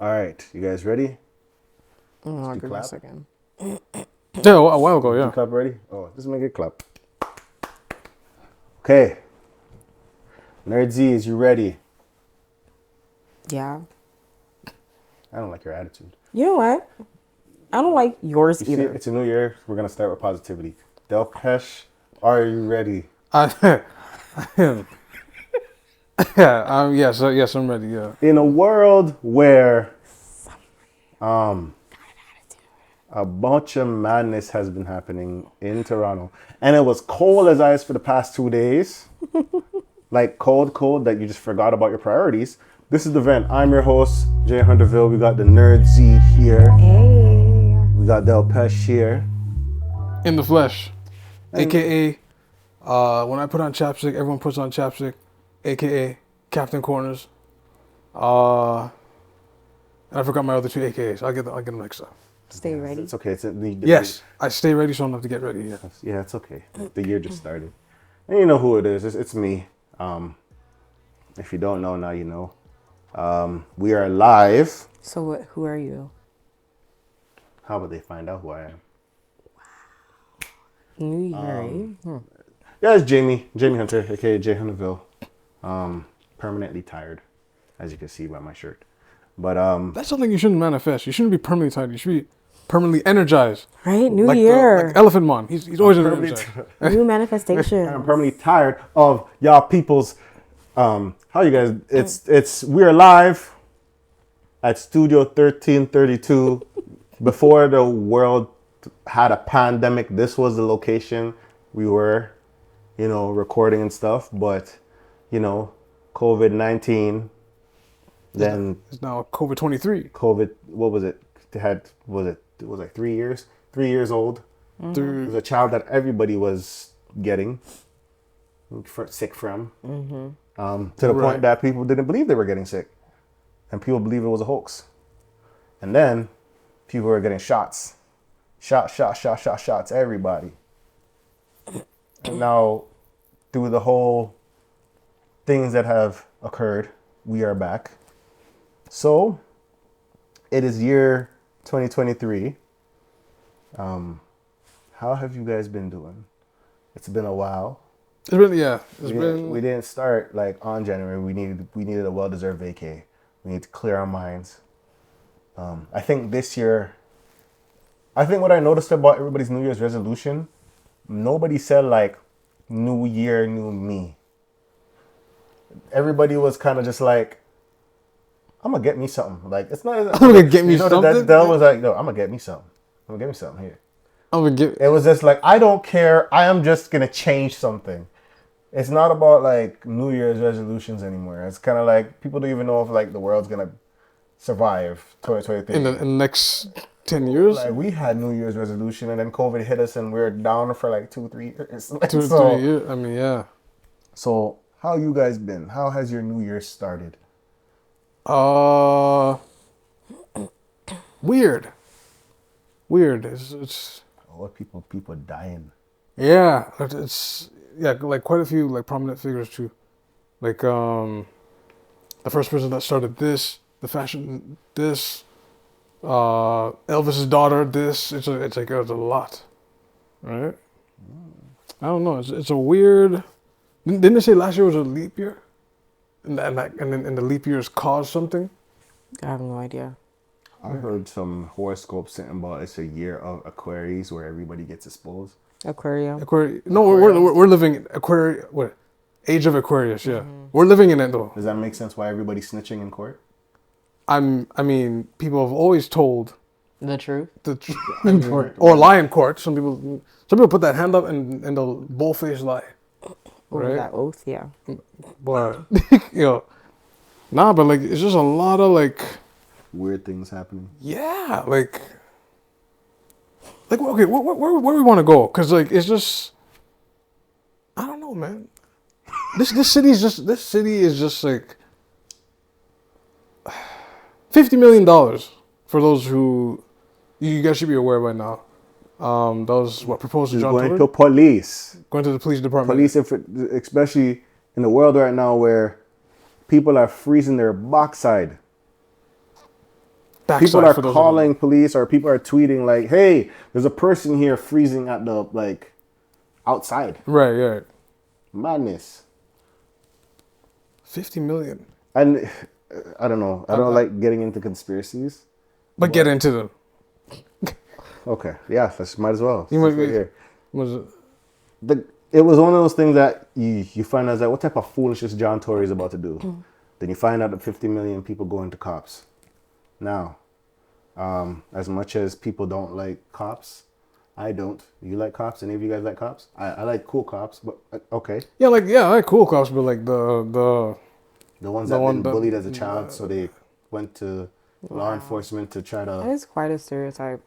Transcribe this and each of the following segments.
All right, you guys ready? Oh, Did you give me a clap? second. Yeah, a while ago, You yeah. clap ready? Oh, just make it clap. Okay. Nerd Z, is you ready? Yeah. I don't like your attitude. You know what? I don't like yours You see, either. it's a new year. We're gonna start with positivity. Delpesh, are you ready? I am. Yeah, yes, I'm ready, yeah. In a world where a bunch of madness has been happening in Toronto, and it was cold as ice for the past 2 days, like cold that you just forgot about your priorities. This is the vent. I'm your host, Jay Hunterville. We got the Nerd Z here. Hey. We got Delpesh here. In the flesh. And- AKA, when I put on chapstick, everyone puts on chapstick. AKA, Captain Corners. And I forgot my other two AKAs. I'll get them next time. Stay ready. It's okay. Yes, I stay ready so I don't have to get ready, yeah. Yeah, it's okay. The year just started. And you know who it is. It's me. If you don't know, now you know. We are live. So what? Who are you? How about they find out who I am? New Year, eh? Yeah, it's Jamie Hunter, aka Jay Hunterville. Permanently tired, as you can see by my shirt. But That's something you shouldn't manifest. You shouldn't be permanently tired. You should be permanently energized. Right? New Like Year. like Elephant Man. He's always energized. New manifestation. I'm permanently tired of y'all people's. How you guys? It's we are live at Studio 1332. Before the world had a pandemic, this was the location we were, recording and stuff. But, COVID-19. Then It's now COVID-23. COVID. What was it? It was like 3 years. 3 years old. It was a child that everybody was getting sick from. To the Right. point that people didn't believe they were getting sick, and people believed it was a hoax. And then people were getting shots, shots. Everybody. And now, through the whole things that have occurred, we are back. So, it is year 2023. How have you guys been doing? It's been a while. It's been, yeah. We didn't start like on January. We needed a well-deserved vacay. We need to clear our minds. I think this year, what I noticed about everybody's New Year's resolution, nobody said like, new year, new me. Everybody was kind of just like, I'm gonna get me something. Like, it's not. I'm gonna get me something? Del was like, no, I'm gonna get me something. I'm gonna get me something here. I'm gonna give. It was just like, I don't care. I am just gonna change something. It's not about like New Year's resolutions anymore. It's kind of like people don't even know if like the world's gonna survive 2023. In the next 10 years? Like, we had New Year's resolution and then COVID hit us and we were down for like 2-3 years. Like, 2 or 3 years? I mean, yeah. So how you guys been? How has your New Year started? Weird. It's What people dying? yeah. It's yeah. Like quite a few like prominent figures too. Like the first person that started this, the fashion this, Elvis's daughter this. It's like it's a lot, right? I don't know. It's a weird. Didn't they say last year was a leap year? And the leap years caused something. I have no idea. I heard some horoscope saying about it's a year of Aquarius where everybody gets exposed. Aquarium. No, we're living in Aquarius. What? Age of Aquarius. Yeah, we're living in it though. Does that make sense? Why everybody's snitching in court? I mean, people have always told The truth. in court or lie in court. Some people put that hand up and they'll bull-faced lie. Over Right. that oath, yeah. But nah. But like, it's just a lot of like. Weird things happening. Yeah, like okay, where we want to go? Cause like it's just, I don't know, man. This city is just like $50 million for those who you guys should be aware by now. That was what proposed to John Going Tory. to police. Going to the police department. Police, especially in the world right now where people are freezing their backside. backside people are for those calling police or people are tweeting like, "Hey, there's a person here freezing at the like outside." Right. Madness. 50 million. And I don't know. I don't like getting into conspiracies. But get into them. Okay, yeah, that's might as well. You might It's right be- here. Was it? It was one of those things that you find out like what type of foolishness John Tory is about to do. Then you find out that 50 million people go into cops. Now, as much as people don't like cops, I don't. You like cops? Any of you guys like cops? I like cool cops, but okay. Yeah, I like cool cops, but like the ones The that one been that- bullied as a child, so they went to law enforcement to try That to, is quite a stereotype.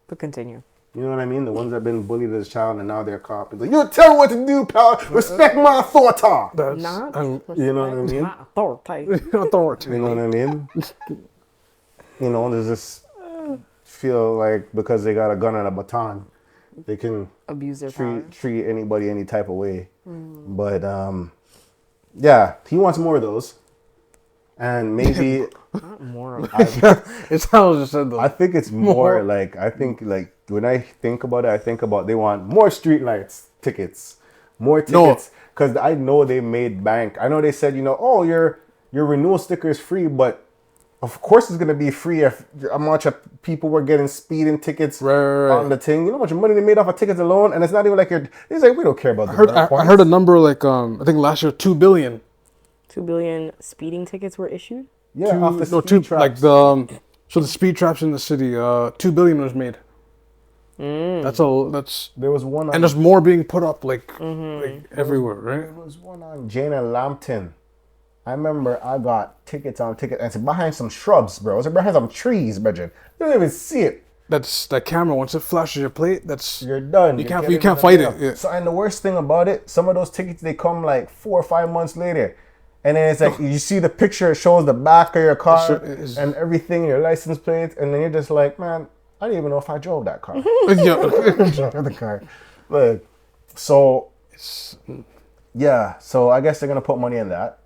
But continue. you know what I mean? The ones that been bullied as a child and now they're a cop. It's like, you tell me what to do, pal. Respect my authority. that's Not You know what I mean? my authority. authority. You know what I mean? You know, there's this feel like because they got a gun and a baton, they can Abuse their power. treat anybody any type of way. But yeah, he wants more of those. And maybe Not more of It's how I was just said though. I think it's more like when I think about it, I think about they want more street lights tickets, more tickets because I know they made bank. I know they said oh your renewal sticker is free, but of course it's gonna be free if how much of people were getting speeding tickets Right. on the thing. You know how much money they made off of tickets alone, and it's not even like it's like we don't care about the I heard a number like I think last year 2 billion. 2 billion speeding tickets were issued. yeah off the speed two traps. like the so the speed traps in the city 2 billion was made. That's there was one on, and there's more being put up like everywhere, right? there was one on Jane and Lambton. I remember I got tickets on tickets, and it's behind some shrubs, bro. It's behind some trees, Bridget. You don't even see it. That's that camera once it flashes your plate. That's You're done. You You're can't- getting you can't the fight mail. it, yeah. So, and the worst thing about it, some of those tickets they come like 4 or 5 months later, and then it's like you see the picture, it shows the back of your car Sure, it is. and everything, your license plate, and then you're just like, man, I didn't even know if I drove that car. yeah. Drove the car. Look, so yeah, so I guess they're gonna put money in that.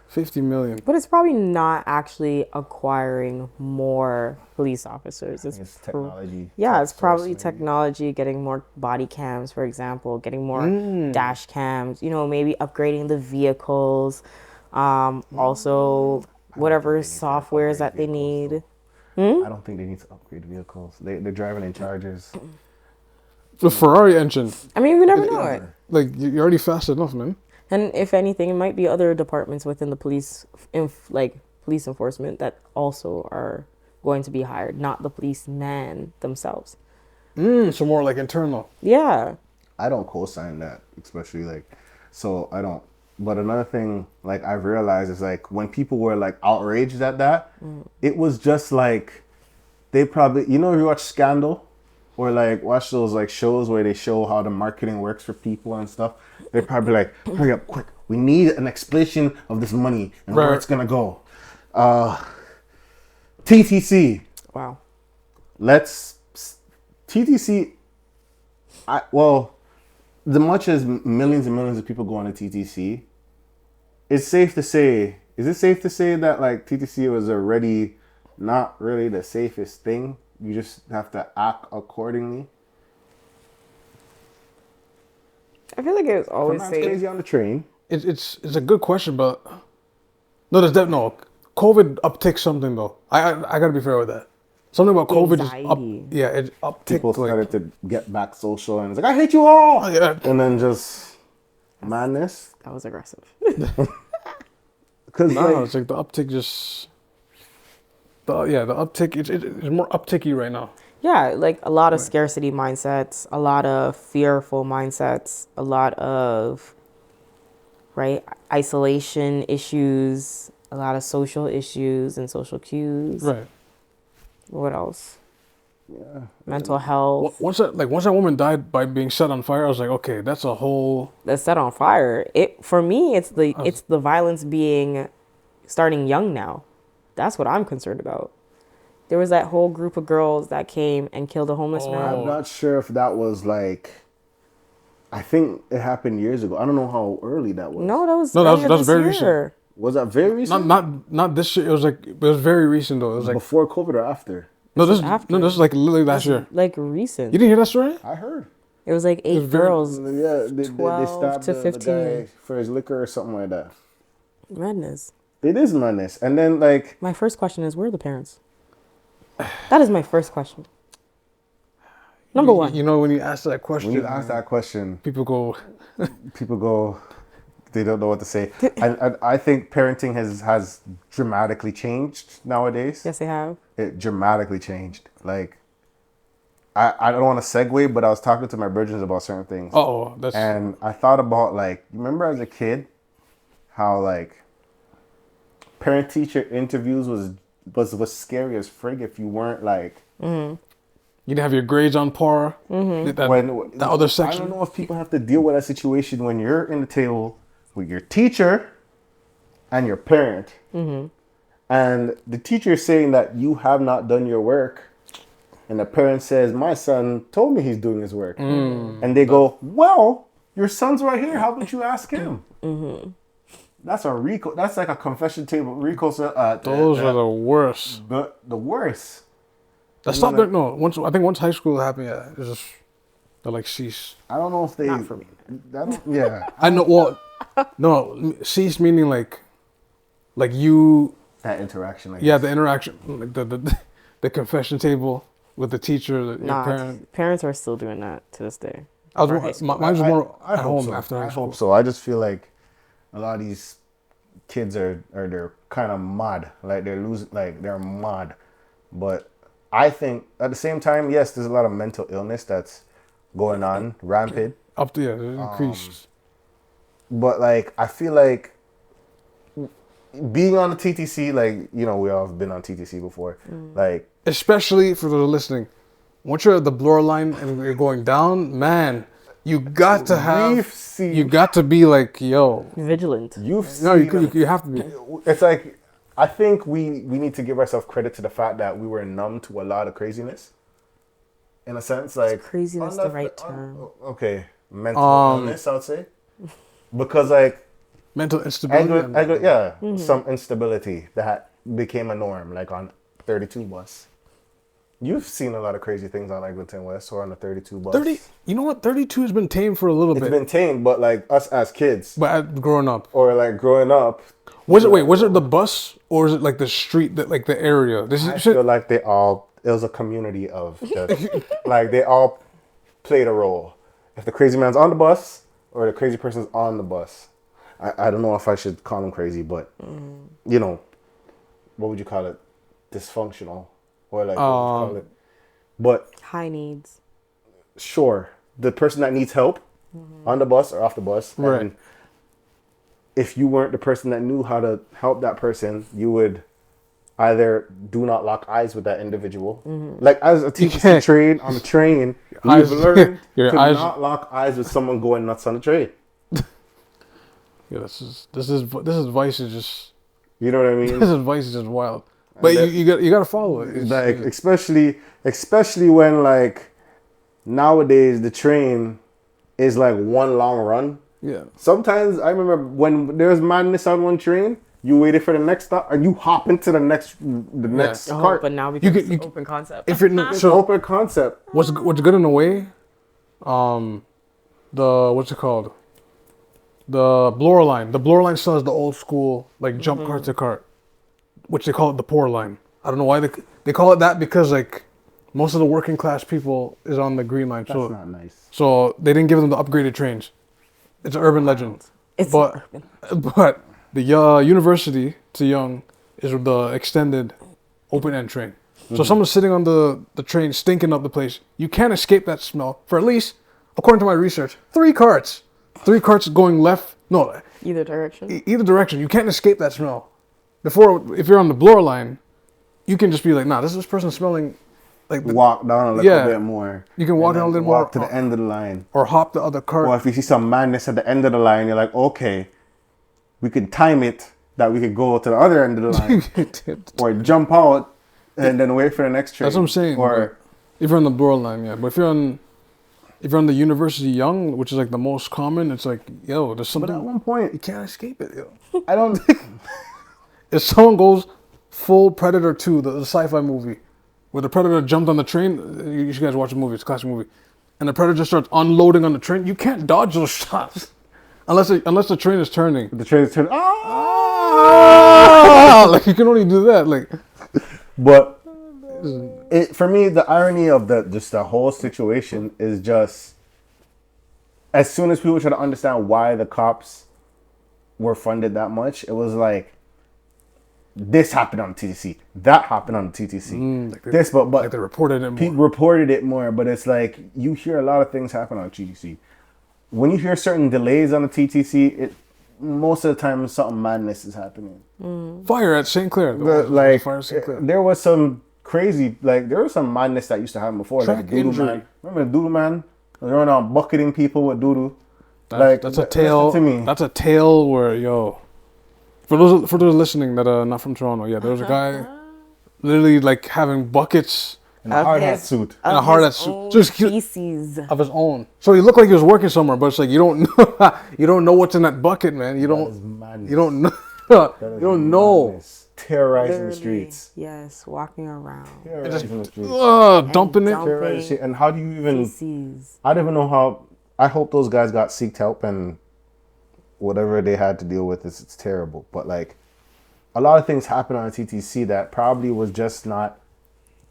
50 million. But it's probably not actually acquiring more police officers. It's technology. Yeah, it's First, probably maybe. technology, getting more body cams, for example, getting more dash cams, maybe upgrading the vehicles, also whatever softwares that they need. I don't think they need to upgrade vehicles. They're driving in Chargers. The Ferrari engine. I mean, we never know it. Like you're already fast enough, man. And if anything, it might be other departments within the police, police enforcement that also are going to be hired, not the policemen themselves. So more like internal. Yeah. I don't co-sign that, especially so I don't. But another thing, I've realized is when people were outraged at that, it was just they probably, if you watch Scandal or watch those shows where they show how the marketing works for people and stuff, they're probably hurry up, quick, we need an explanation of this money and where Right. it's gonna go. TTC. Wow. TTC, the much as millions and millions of people go on to TTC, it's safe to say, is it safe to say that TTC was already not really the safest thing? You just have to act accordingly. I feel like it was always Sometimes safe. crazy on the train. It's a good question, but no, COVID uptick something though. I gotta be fair with that. Something about COVID Anxiety. it upticked. People started to get back social and it's I hate you all. Yeah. And then just madness. That was aggressive. Because No, it's the uptick just. The uptick. It's more upticky right now. Yeah, a lot of scarcity mindsets, a lot of fearful mindsets, a lot of isolation issues, a lot of social issues and social cues. Right. What else? yeah, Mental health. Once that woman died by being set on fire, I was like, okay, that's a whole. That's set on fire. For me, it's the violence starting young now. That's what I'm concerned about. There was that whole group of girls that came and killed a homeless I'm man. not sure if that was I think it happened years ago. I don't know how early that was. No, that was No, earlier that's this very year. recent. Was that very recent? Not this year. It was very recent though. It was like Before COVID or after? no, this after. no, this is like literally last year. Like recent. You didn't hear that story? I heard. It was like 8 girls. Yeah, they 12 stabbed to the 15. guy for his liquor or something like that. Madness. It is madness. And then, like... My first question is, where are the parents? That is my first question. Number one. You know, when you ask that question, people go, they don't know what to say. I think parenting has dramatically changed nowadays. Yes, they have. It dramatically changed. Like, I don't want to segue, but I was talking to my brethren about certain things. And I thought about, like, remember as a kid, how, like, parent-teacher interviews was scary as frig if you weren't, like... Mm-hmm. You didn't have your grades on par. Mm-hmm. That other section. I don't know if people have to deal with that situation when you're in the table with your teacher and your parent. Mm-hmm. And the teacher is saying that you have not done your work. And the parent says, my son told me he's doing his work. And they go, well, your son's right here. How about you ask him? Mm-hmm. That's that's like a confession table. Those are the worst. The worst. That's not there. No, once high school happened, yeah, it's just they like cease. I don't know if they. Not for me. Yeah. I know. Well, no, cease meaning like you. That interaction. Yeah, the interaction, like the confession table with the teacher, your parent. Parents are still doing that to this day. Mine was more at home after high school. I hope so. I just feel like a lot of these kids they're kind of mad, like they're losing, like they're mad, but. I think at the same time, yes, there's a lot of mental illness that's going on rampant. Increased. But like, I feel like being on the TTC, like, you know, we all have been on TTC before. Like, especially for those listening, once you're at the blur line and you're going down, man, you got to be like, yo, vigilant. You have to be. It's like, I think we need to give ourselves credit to the fact that we were numb to a lot of craziness. In a sense, like... Is craziness the right term? Okay. Mental illness, I would say. Because, like... Mental instability? Some instability that became a norm, like on 32 bus. You've seen a lot of crazy things on Eglinton West or on the 32 bus. You know what? 32 has been tamed for a little bit. It's been tamed, but like us as kids. But growing up. Or like growing up... Was it the bus or is it like the street, like the area? I feel like it was a community of just, like they all played a role. If the crazy man's on the bus or the crazy person's on the bus. I don't know if I should call him crazy, but you know, what would you call it? Dysfunctional. Or like, what would you call it? But high needs. Sure. The person that needs help on the bus or off the bus. Right. And if you weren't the person that knew how to help that person, you would either do not lock eyes with that individual. Like as a teacher trained on the train, you've learned to not lock eyes with someone going nuts on the train. Yeah, this advice is just. You know what I mean? This advice is just wild. But you got to follow it. Like especially when like nowadays the train is like one long run. Yeah. Sometimes I remember when there was madness on one train, you waited for the next stop and you hop into the next cart. But now because it's an open concept. It's an open concept. What's good in a way? What's it called? The blower line. The blower line still has the old school like jump cart to cart, which they call it the poor line. I don't know why they call it that because like most of the working class people is on the green line. That's not nice. So they didn't give them the upgraded trains. It's an urban legend. But the university to Young is the extended open end train. So if someone's sitting on the train stinking up the place, you can't escape that smell for at least, according to my research, 3 carts. 3 carts going left. No. Either direction. Either direction. You can't escape that smell. Before, if you're on the blower line, you can just be like, nah, this person smelling like... Walk down a little bit more. You can walk down a little more. Walk to the end of the line. Or hop the other cart. Or if you see some madness at the end of the line, you're like, okay, we could time it that we could go to the other end of the line. Or jump out and then wait for the next train. That's what I'm saying. Or if you're on the blower line, yeah. But if you're on... if you're on the University Young, which is like the most common, it's like, yo, there's But something. at one point, You can't escape it, yo. I don't. If someone goes full Predator 2, the sci-fi movie, where the Predator jumped on the train, you guys watch the movie, it's a classic movie, and the Predator starts unloading on the train, you can't dodge those shots. Unless the train is turning. The train is turning. Ah! Like, you can only do that. Like, But for me, the irony of the whole situation is just, as soon as people try to understand why the cops were funded that much, it was like, this happened on the TTC, that happened on the TTC, but like they reported it more. people reported it more. But it's like, you hear a lot of things happen on TTC. When you hear certain delays on the TTC, most of the time something madness is happening. Fire at St. Clair. Fire at St. Clair. There was some crazy, there was some madness that used to happen before. Track Like Doodoo injury. Man. Remember the Doodoo Man? They were on bucketing people with Doodoo. That's a tale. To me. That's a tale where, yo, for those listening that are not from Toronto, yeah, there was a guy literally like having buckets In a hard hat suit. and a hard hat suit. Just Feces. of his own. So he looked like he was working somewhere, but it's like you don't know what's in that bucket, man. You That is don't madness. you don't know. That You is don't know. madness. Terrorizing the Literally, streets. Yes, walking around. Terrorizing the streets. Dumping it. Terrorizing the street. And how do you even... Feces. I don't even know how... I hope those guys got seeked help, and whatever they had to deal with, it's terrible. But like, a lot of things happen on TTC that probably was just not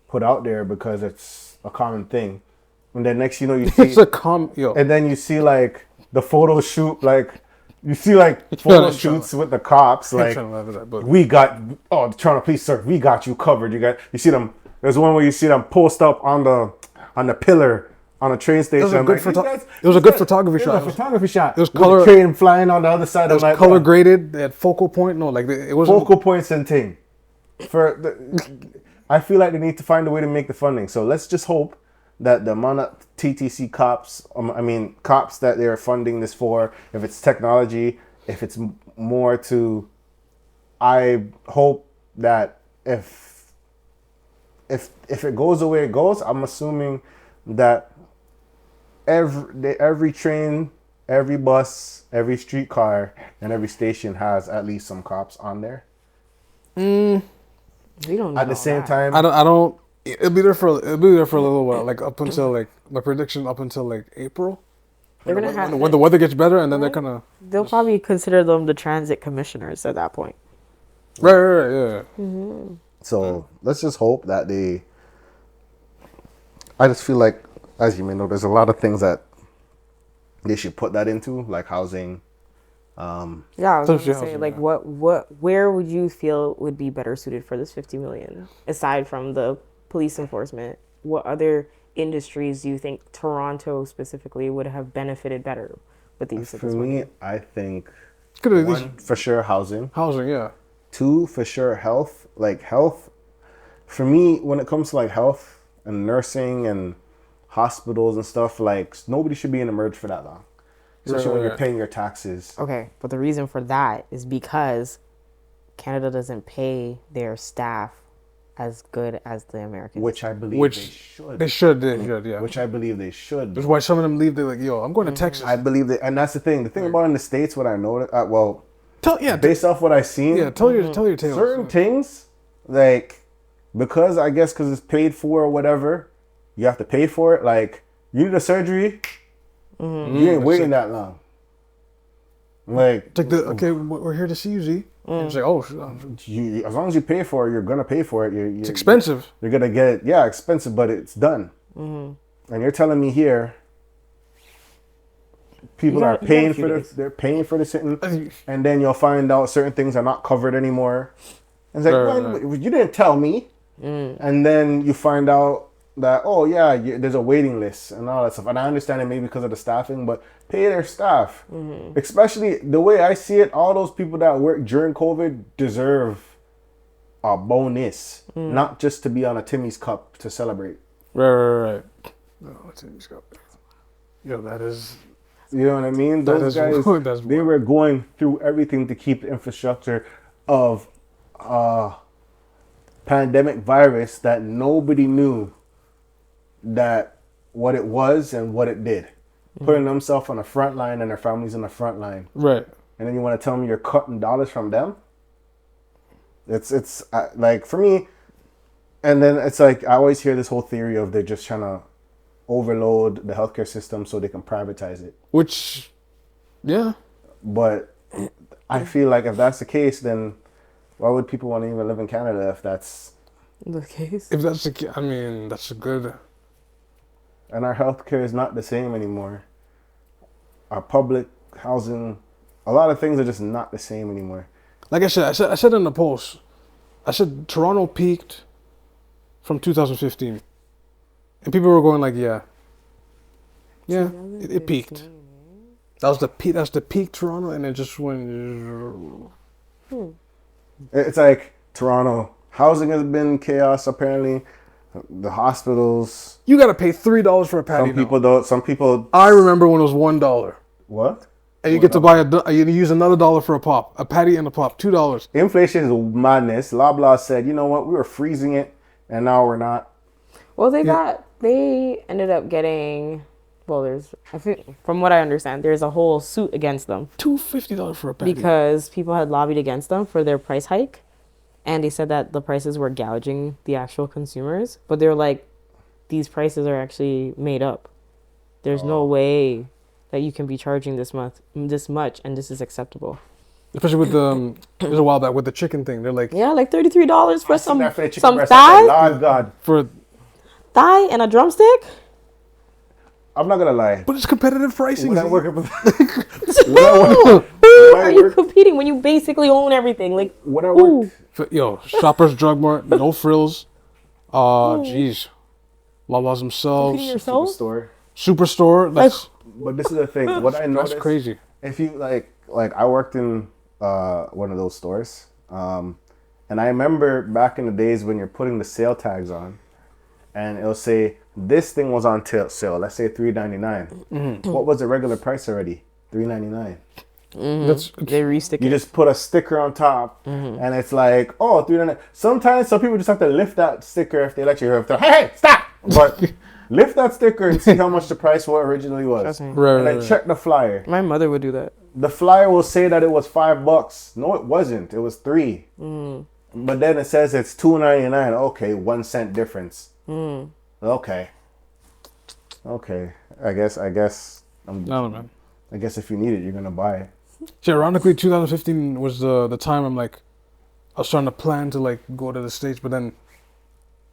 put out there because it's a common thing. And then next you know, you see... It's a yo. And then you see like the photo shoot, like you see like photo shoots with the cops, like we got the Toronto Police, sir, we got you covered. You see them. There's one where you see them post up on the pillar on a train station. It was a good photography shot. It was a photography shot. It was with color. the train flying on the other side. It was color graded. They had focal point. No, like it was focal points and thing. I feel like they need to find a way to make the funding. So let's just hope that the amount of TTC cops, cops that they're funding this for, if it's technology, if it's more to, I hope that if it goes the way it goes, I'm assuming that every train, every bus, every streetcar, and every station has at least some cops on there. We don't know At the same time, I don't. It'll be there for a little while, like up until like my prediction up until like April. They're gonna have when the weather gets better, and then they're gonna. They'll probably consider them the transit commissioners at that point. Right, yeah. Mm-hmm. so let's just hope that they. I just feel like, as you may know, there's a lot of things that they should put that into, like housing. Yeah, I was gonna say, housing, like, yeah. where would you feel would be better suited for this 50 million aside from the police enforcement? What other industries do you think Toronto specifically would have benefited better with the use of For this money? me, I think Could at one, for sure, housing. Housing, yeah. Two, for sure, health. Like health, for me, when it comes to like health and nursing and hospitals and stuff, like nobody should be in a merge for that long. Especially when you're paying your taxes. Okay, but the reason for that is because Canada doesn't pay their staff as good as the Americans. Which I believe they should. They should, yeah. Which I believe they should. That's why some of them leave. They're like, yo, I'm going to Texas. I believe that, and that's the thing. The thing about in the States, what I know, Tell based off what I've seen, tell your tales. certain things, like, because it's paid for or whatever, you have to pay for it. Like, you need a surgery, you ain't waiting that long. Like, It's like okay, we're here to see you, Z. It's like, oh, as long as you pay for it, you're gonna pay for it. it's expensive. You're gonna get it. Yeah, expensive, but it's done. And you're telling me here, people are paying for this. They're paying for the sitting, and then you'll find out certain things are not covered anymore. And it's like, well, you didn't tell me. And then you find out that, oh yeah, there's a waiting list and all that stuff. And I understand it maybe because of the staffing, but pay their staff. Especially the way I see it, all those people that work during COVID deserve a bonus, not just to be on a Timmy's Cup to celebrate. Right. No, Timmy's Cup. Yo, that is. You know what I mean? Those guys, they were going through everything to keep the infrastructure of pandemic virus that nobody knew that what it was and what it did. Putting themselves on the front line and their families on the front line. Right. And then you want to tell me you're cutting dollars from them? It's like, for me, and then it's like, I always hear this whole theory of they're just trying to overload the healthcare system so they can privatize it. Which, yeah. But I feel like if that's the case, then why would people want to even live in Canada if that's the case? If that's the case, I mean, that's a good... And our healthcare is not the same anymore. Our public housing, a lot of things are just not the same anymore. Like I said in the post, I said Toronto peaked from 2015. And people were going like, yeah, it peaked. That was the peak. That's the peak Toronto, and it just went. It's like Toronto housing has been chaos. Apparently, the hospitals. You gotta pay $3 for a patty. Some people don't. Some people. I remember when it was $1. What? And you get to buy you use another dollar for a pop, a patty and a pop, $2. Inflation is madness. Loblaws said, you know what? We were freezing it, and now we're not. Well, they ended up getting. Well, I think from what I understand, there's a whole suit against them. $250 for a patty. Because people had lobbied against them for their price hike. And they said that the prices were gouging the actual consumers. But they're like, these prices are actually made up. There's no way that you can be charging this much, and this is acceptable. Especially with the, it was a while back with the chicken thing. They're like, yeah, like $33 for some thigh. thigh. God. For Thigh and a drumstick. I'm not gonna lie. But it's competitive pricing. When I work at Who are you competing when you basically own everything? Like, when I work, Shoppers Drug Mart, no frills. Jeez, Loblaws themselves. competing yourself? Superstore. That's but this is the thing. What I noticed, that's crazy. If you like I worked in one of those stores, and I remember back in the days when you're putting the sale tags on, and it'll say this thing was on sale. Let's say $3.99. What was the regular price already? $3.99. They restick You it. just put a sticker on top, and it's like, oh, $3.99. Sometimes some people just have to lift that sticker if they let you. If they're, hey, stop! But lift that sticker and see how much the price originally was, Trust me. and then check the flyer. My mother would do that. The flyer will say that it was $5. No, it wasn't. It was $3. But then it says it's $2.99. Okay, 1 cent difference. Okay. I guess. No, man. I guess if you need it, you're gonna buy it. See, ironically, 2015 was the time I was trying to plan to like go to the States, but then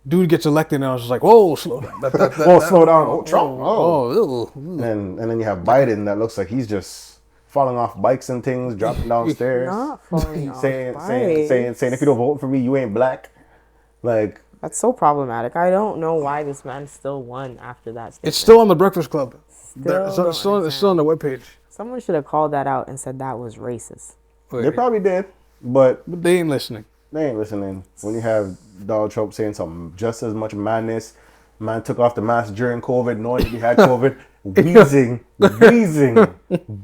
dude gets elected, and I was just like, whoa, slow down. Slow down. Oh, Trump. Oh. And then you have Biden that looks like he's just falling off bikes and things, dropping downstairs, Not falling off saying bikes. if you don't vote for me, you ain't black. Like, That's so problematic. I don't know why this man still won after that statement. It's still on the Breakfast Club. It's don't still on the webpage. Someone should have called that out and said that was racist. they probably did, but But they ain't listening. they ain't listening. When you have Donald Trump saying some just as much madness, man took off the mask during COVID, knowing that he had COVID,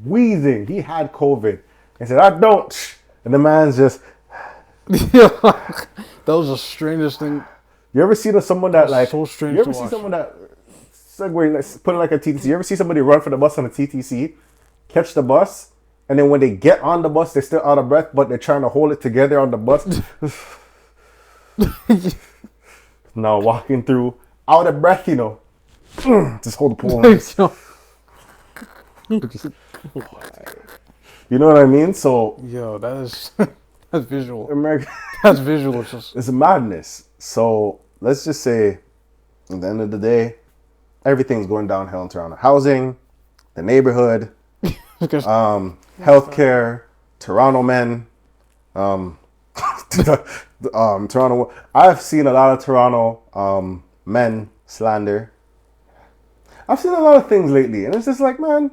wheezing. He had COVID. He said, I don't. And the man's just. That was the strangest thing. You ever see someone that like? So strange You ever to see watch. someone that segue? Let's put it like a TTC. You ever see somebody run for the bus on a TTC, catch the bus, and then when they get on the bus, they're still out of breath, but they're trying to hold it together on the bus. Now walking through, out of breath, just hold the pulse. You know what I mean? So, Yo, that's visual. America, That's visual. it's a madness. So let's just say, at the end of the day, everything's going downhill in Toronto. Housing, the neighborhood, healthcare, Toronto men, Toronto. I've seen a lot of Toronto men slander. I've seen a lot of things lately, and it's just like, man,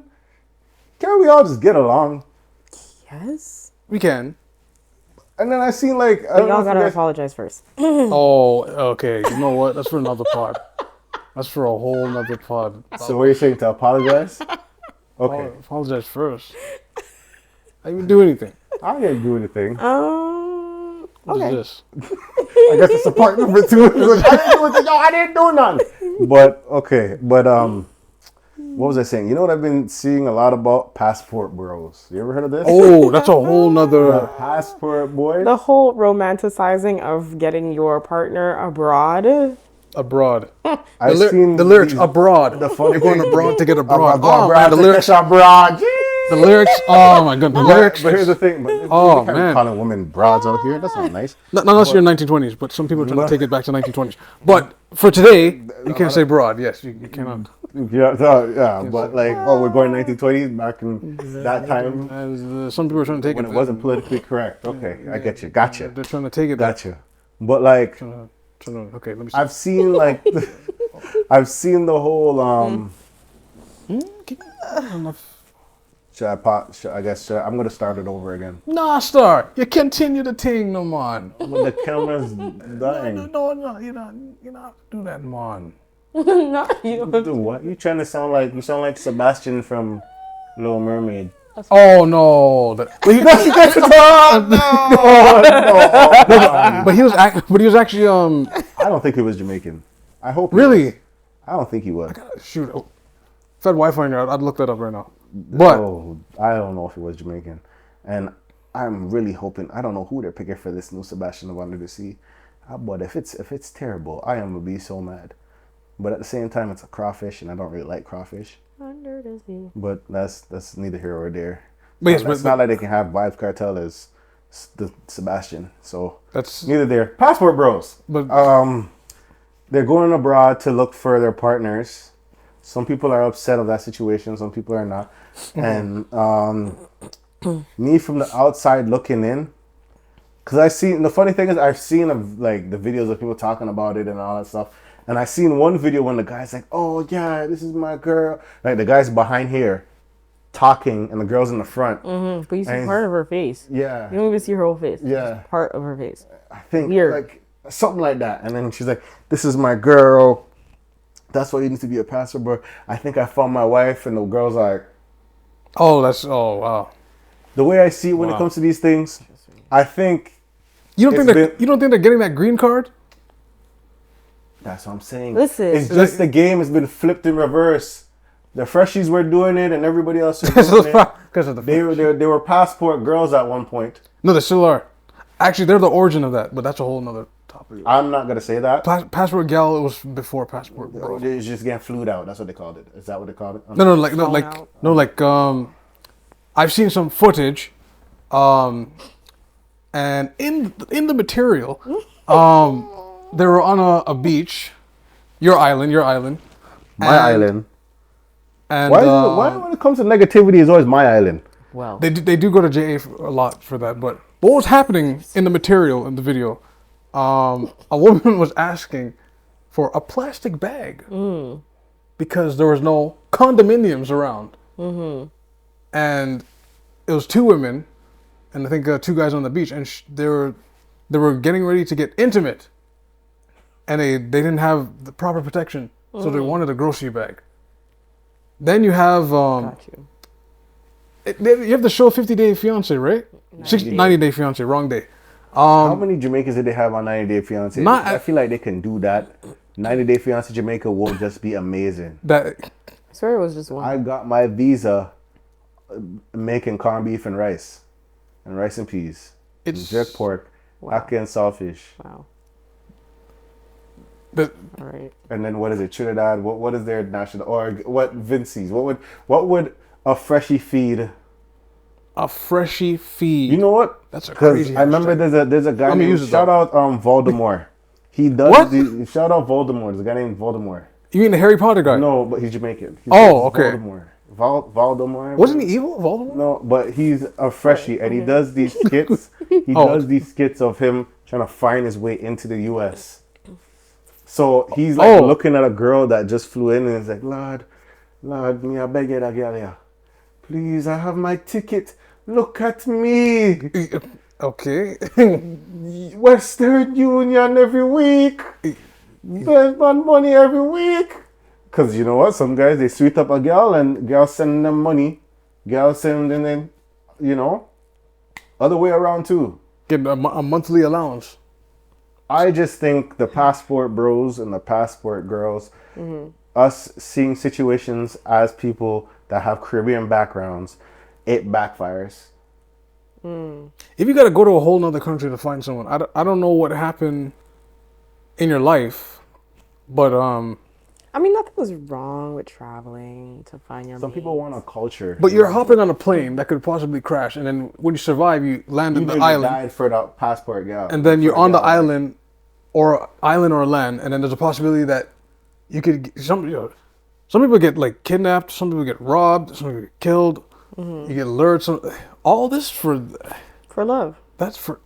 can't we all just get along? Yes. We can. And then I seen like, I But don't know y'all if you gotta guys- apologize first. Oh, okay. You know what? That's for another pod. That's for a whole nother pod. So what are you saying, to apologize? Okay, Apologize first. I didn't even do anything. I didn't do anything. What Okay. is this? I guess it's a part number 2. It's like, I didn't do anything. Yo, I didn't do nothing. But okay, but what was I saying? You know what I've been seeing a lot about? Passport bros. You ever heard of this? Oh, that's a whole nother. Passport boys. The whole romanticizing of getting your partner abroad. Abroad. I've seen the lyrics these- abroad. The funny You're going thing- abroad to get abroad. Abroad, Oh man, the lyrics. abroad. The lyrics. Oh my god, the lyrics. But here's the thing. But Oh, you can't man. be calling women broads out here. That's not nice. Not unless you're in 1920s, but some people are trying to take it back to 1920s. But for today, you can't say broad. Yes, you cannot. Yeah, but like, oh, we're going 1920s back in that time As some people are trying to take when it. it wasn't politically correct. Okay, I get you. Gotcha. They're trying to take it back. Gotcha. But like, Okay, let me see. I've seen like, I've seen the whole Should I pop? I guess I'm gonna start it over again. Nah, start. You continue the thing, no man. When the camera's dying. No, you're not do that, man. No, you don't. Do what? You trying to sound like? You sound like Sebastian from Little Mermaid. Oh no! But he was actually I don't think he was Jamaican. I hope. He really. was. I don't think he was. Shoot, if I had Wi-Fi in there, I'd look that up right now. But Oh, I don't know if he was Jamaican, and I'm really hoping. I don't know who they're picking for this new Sebastian of Under the Sea, but if it's terrible, I am gonna be so mad. But at the same time, it's a crawfish, and I don't really like crawfish. Under the sea. But that's neither here or there. But yes, It's but- not like they can have Vibes Cartel as the Sebastian. So that's neither there. Passport bros. but They're going abroad to look for their partners. Some people are upset of that situation. Some people are not. And me from the outside looking in, because I seen the funny thing is I've seen like the videos of people talking about it and all that stuff. And I seen one video when the guy's like, "Oh yeah, this is my girl." Like the guy's behind here, talking, and the girl's in the front. But you see And- part of her face. Yeah. You don't even see her whole face. Yeah. Just part of her face. I think Weird. like something like that. And then she's like, "This is my girl. That's why you need to be a pastor, bro. I think I found my wife." And the girl's like, oh wow. the way I see it when it comes to these things, I think You don't It's think you don't think they're getting that green card? that's what I'm saying. Listen. It's just the game has been flipped in reverse. The freshies were doing it, and everybody else was Because doing it. of the They were passport girls at one point. No, they still are. Actually, they're the origin of that, but that's a whole nother topic. I'm not gonna say that. Passport gal, it was before passport bro. It's just getting flued out. That's what they called it. Is that what they called it? No, like I've seen some footage, and in the material, they were on a beach, your island, My island. and Why when it comes to negativity, it's always my island. Well. they do go to JA a lot for that. But what was happening in the material in the video? A woman was asking for a plastic bag because there was no condominiums around, and it was two women, and I think two guys on the beach, and they were getting ready to get intimate, and they didn't have the proper protection, so they wanted a grocery bag. Then you have Got you. you have the show 50 Day Fiance, right? 90 Day Fiance, wrong day. How many Jamaicans did they have on 90 Day Fiance? Not- I feel like they can do that. 90 Day Fiance Jamaica will just be amazing. That I swear it was just one. I got my visa making corned beef and rice and peas, It's- jerk pork, ackee and saltfish, Wow. that All right. and then what is it? Trinidad. What is their national or what Vinci's? What would a freshie feed? a freshie feed. You know what? That's a Because crazy I remember hashtag. there's a guy Let me use named it, shout though. out Voldemort. He does What? shout out Voldemort. There's a guy named Voldemort. You mean the Harry Potter guy? No, but he's Jamaican. Oh, okay. Voldemort. Voldemort. Wasn't he evil, Voldemort? No, but he's a freshie, and he does these skits. He Oh. does these skits of him trying to find his way into the U.S. So he's like Oh. looking at a girl that just flew in, and he's like, Lord, me I beg you, that girl here. Please, I have my ticket. Look at me. Okay. Western Union every week. Spend money every week. Because you know what? Some guys, they sweet up a girl and girl send them money. Girl send them, then, you know, other way around too. Get a monthly allowance. I just think the passport bros and the passport girls, us seeing situations as people that have Caribbean backgrounds, it backfires. If you got to go to a whole nother country to find someone, I don't know what happened in your life, but I mean, nothing was wrong with traveling to find your Some mate. people want a culture. but you're hopping on a plane that could possibly crash, and then when you survive, you land on You the nearly island, died for the passport, yeah. and then you're For on the gal. island, or land, and then there's a possibility that you could some people get like kidnapped, some people get robbed, some people get killed, you get lured. All this for love. that's for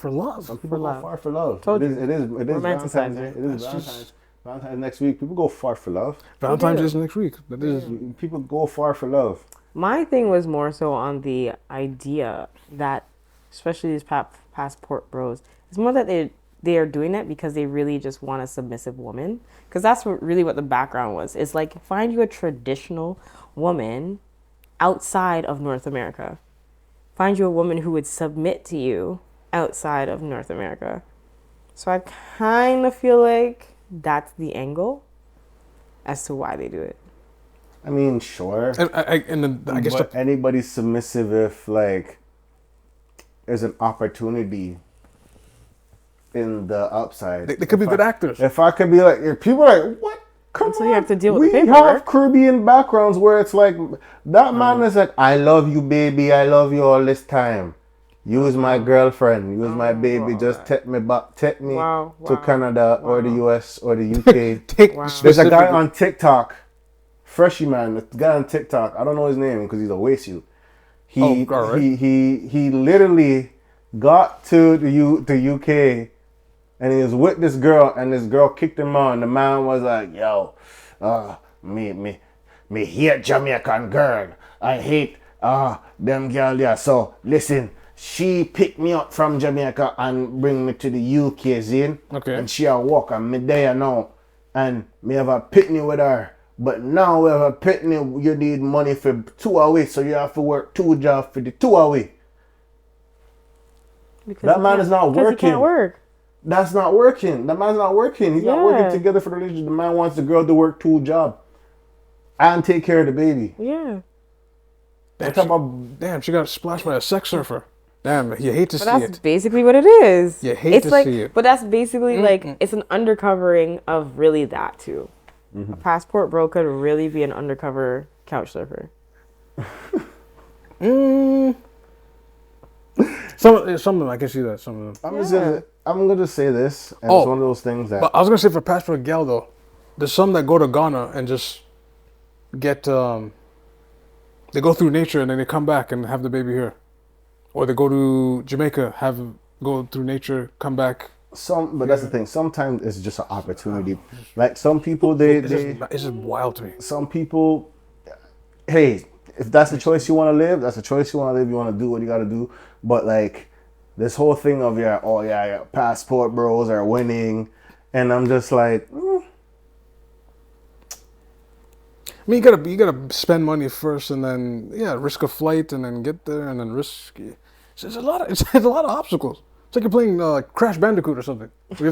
love. Some people go love. far for love. Told It is Romanticize Valentine's Day. it. It is Valentine's. Valentine's next week. People go far for love. Valentine's do. is next week. That is People go far for love. My thing was more so on the idea that, especially these passport bros, it's more that they are doing it because they really just want a submissive woman. Because that's really what the background was. It's like, find you a traditional woman outside of North America. Find you a woman who would submit to you outside of North America. So I kind of feel like that's the angle as to why they do it. I mean, sure. and then I guess But anybody's submissive if like there's an opportunity in the upside. they could be good actors. If I could be like, if people are like, what? Come Until on. you have to deal with we the have paperwork. Caribbean backgrounds where it's like that man is like, I love you, baby. I love you all this time. Use my girlfriend. Use my baby. Just take me back. Take me Wow, to wow, Canada or the US or the UK. Take Wow. There's a guy specifically- on TikTok, Freshy man. The guy on TikTok. I don't know his name because he's a waste you. He Oh, all right. he literally got to the UK and he was with this girl and this girl kicked him out. And the man was like, "Yo, me hate Jamaican girl. I hate them girl. Yeah. So listen." She picked me up from Jamaica and bring me to the UK, Zin. Okay. And she a walk and me there now. And me have a pitney with her. But now we have a pitney, you need money for 2 hours, so you have to work 2 jobs for the 2 hours. Because That he man can't- is not because he working. can't work. That's not working. That man's not working. He's not Yeah. working together for the relationship. The man wants the girl to work 2 jobs and take care of the baby. Yeah. I'm talking about Damn, she got splashed by a sex surfer. Damn, you hate to But see that's it. basically what it is. You hate it's to like, see it. But that's basically like, it's an undercovering of really that too. A passport bro could really be an undercover couch surfer. Some of them, I can see that. Some of them. I'm gonna say this, and Oh. it's one of those things that But I was gonna say for passport gal though, there's some that go to Ghana and just get they go through nature and then they come back and have the baby here, or they go to Jamaica, go through nature, come back. but that's the thing. Sometimes it's just an opportunity. Like some people, it's It's just wild to me. some people, hey, if that's the choice you want to live, that's the choice you want to live. You want to do what you got to do. But like this whole thing of your passport bros are winning, and I'm just like, I mean, you gotta spend money first, and then risk a flight, and then get there, and then risk. It's a lot of obstacles. It's like you're playing Crash Bandicoot or something. You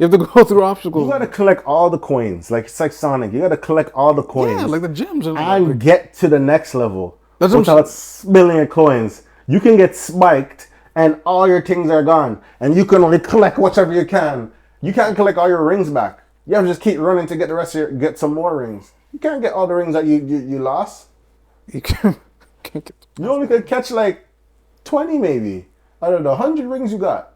have to go through obstacles. you got to collect all the coins. Like it's like Sonic. You got to collect all the coins. Yeah, like the gems and get to the next level That's what I'm without spilling your coins. You can get spiked and all your things are gone, and you can only collect whatever you can. You can't collect all your rings back. You have to just keep running to get the rest of get some more rings. You can't get all the rings that you lost. You can't get. You only could catch like 20 maybe out of the 100 rings you got.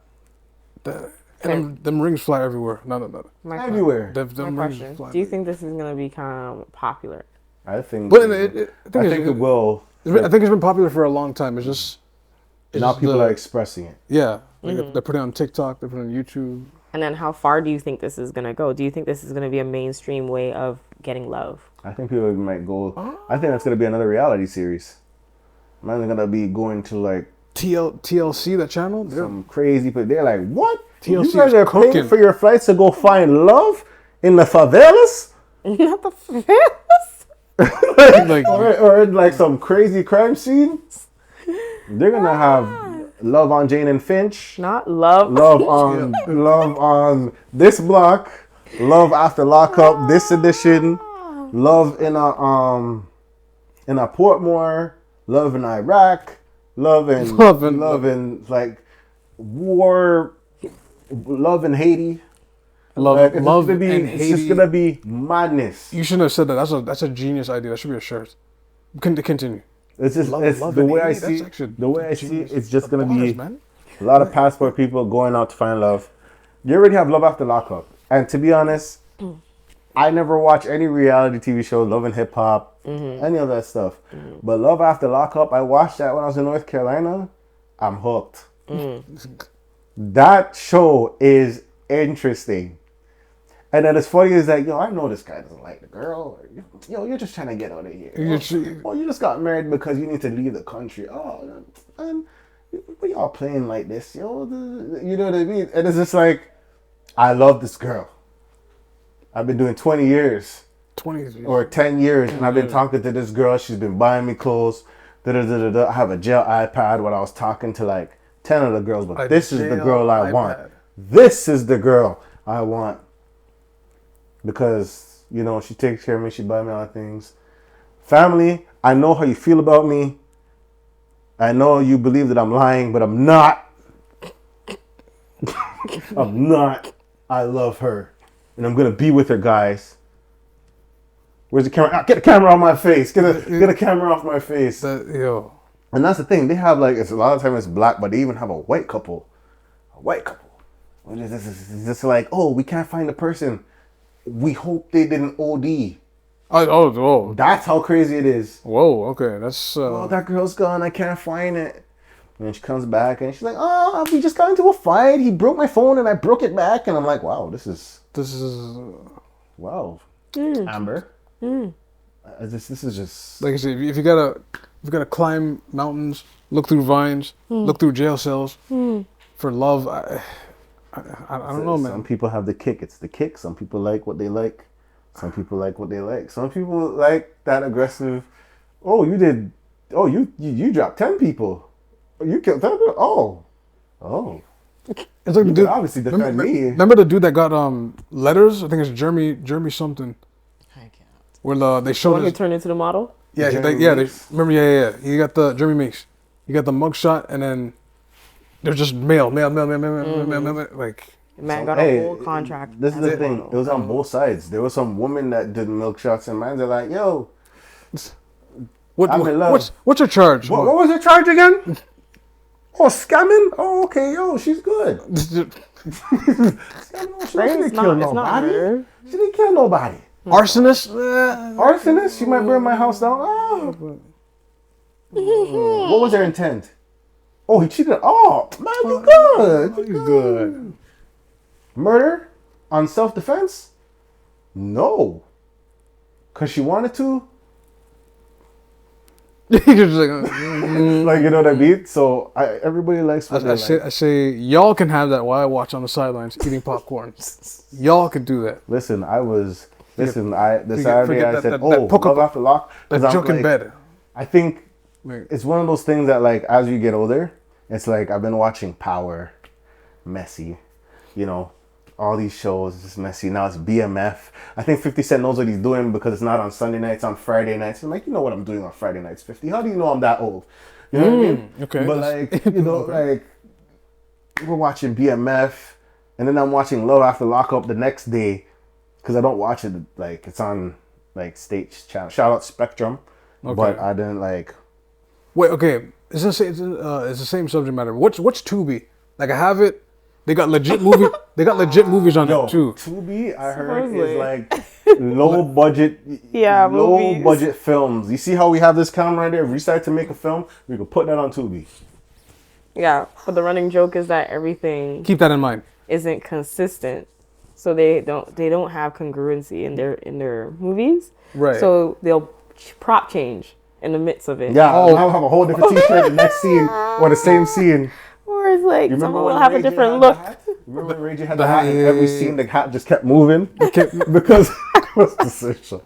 And them rings fly everywhere. No. My Everywhere. Them My rings question: fly. do you think this is gonna become popular? I think. But I think it will. I think it's been popular for a long time. It's just Now people are expressing it. Yeah, like they put it on TikTok. They put it on YouTube. And then how far do you think this is gonna go? Do you think this is gonna be a mainstream way of getting love? I think people might go. I think that's gonna be another reality series. Man's gonna be going to like TLC, that channel. some crazy, but they're like, what? TLC You guys is are cooking. paying for your flights to go find love in the favelas? Not the first. Like Or in like some crazy crime scene? They're gonna have Love on Jane and Finch. Not love. Love on this block. Love after lockup. This edition. Love in a Portmore. Love in Iraq. Love in like war. Love in Haiti. Like, it's just gonna be madness. You shouldn't have said that. That's a genius idea. That should be a shirt. Continue. It's just the way I see it, it's just gonna be a lot of passport people going out to find love. You already have love after lockup, and to be honest, I never watch any reality TV show, Love and Hip Hop, any of that stuff. But Love After Lockup, I watched that when I was in North Carolina. I'm hooked. That show is interesting. And then as funny as like, yo, I know this guy doesn't like the girl. Or, yo, you're just trying to get out of here. Oh, you just got married because you need to leave the country. Oh, and we all playing like this, yo. You know what I mean? And it's just like, I love this girl. I've been doing 20 years. 20 years. Or 10 years. And I've been talking to this girl. She's been buying me clothes. I have a gel iPad when I was talking to like 10 of the girls. But this is the girl I want. This is the girl I want. Because, you know, she takes care of me. She buys me all things. Family, I know how you feel about me. I know you believe that I'm lying, but I'm not. I'm not. I love her. And I'm going to be with her, guys. Where's the camera? Get the camera on my face. Get a camera off my face. Yo. And that's the thing. They have like, it's a lot of times it's black, but they even have a white couple. A white couple. It's just like, oh, we can't find the person. We hope they didn't OD. Oh. That's how crazy it is. Whoa, okay. That's... Oh, that girl's gone. I can't find it. And then she comes back and she's like, oh, we just got into a fight. He broke my phone and I broke it back. And I'm like, wow, this is... Wow. Amber. This is just... Like I said, if you gotta climb mountains, look through vines, look through jail cells for love, I don't know, man. Some people have the kick. It's the kick. Some people like what they like. Some people like what they like. Some people like that aggressive. Oh, you did. Oh, you dropped 10 people. You killed 10 people. Oh. It's like you dude, obviously defend me. Remember the dude that got letters? I think it's Jeremy something. I can't. Where they showed him turn into the model. Yeah, remember? He got the Jeremy Meeks. He got the mugshot, and then there's just mail. Like, man got a whole contract. This is the thing. It was on both sides. There was some women that did milk shots, and man, they're like, "Yo, what's her charge? What was her charge again? Oh, scamming? Oh, okay, yo, she's good. She didn't kill nobody. She didn't kill nobody. Arsonist? Arsonist? She might burn my house down. Oh. What was her intent? Oh, he cheated. Oh, man, you good. You good. Murder on self-defense? No. Because she wanted to? You're just like, like, you know what I mean? So, everybody likes what I say, y'all can have that while I watch on the sidelines eating popcorn. Y'all can do that. Listen, Saturday I said, love after lock. That joke in bed. I think it's one of those things that, like, as you get older, it's like I've been watching Power, Messy, you know, all these shows, it's just messy. Now it's BMF. I think 50 Cent knows what he's doing because it's not on Sunday nights, on Friday nights. I'm like, you know what I'm doing on Friday nights, 50. How do you know I'm that old? You know what I mean? Okay. But like, you know, like, we're watching BMF, and then I'm watching Love After Lockup the next day because I don't watch it, like, it's on, like, stage channel. Shout out Spectrum. Okay. But I didn't, like... Wait, okay. It's the same subject matter. What's Tubi? Like, I have it. They got legit movies. They got legit movies on it too. Tubi, I heard, is like low budget films. You see how we have this camera right there? If we decide to make a film, we could put that on Tubi. Yeah, but the running joke is that everything keep that in mind isn't consistent, so they don't have congruency in their movies. Right. So they'll prop change in the midst of it. Yeah, I'll have a whole different T-shirt the next scene or the same scene. Or it's like someone will have a different look. Remember when Reggie had the hat and every scene the hat just kept moving? Because it was the social.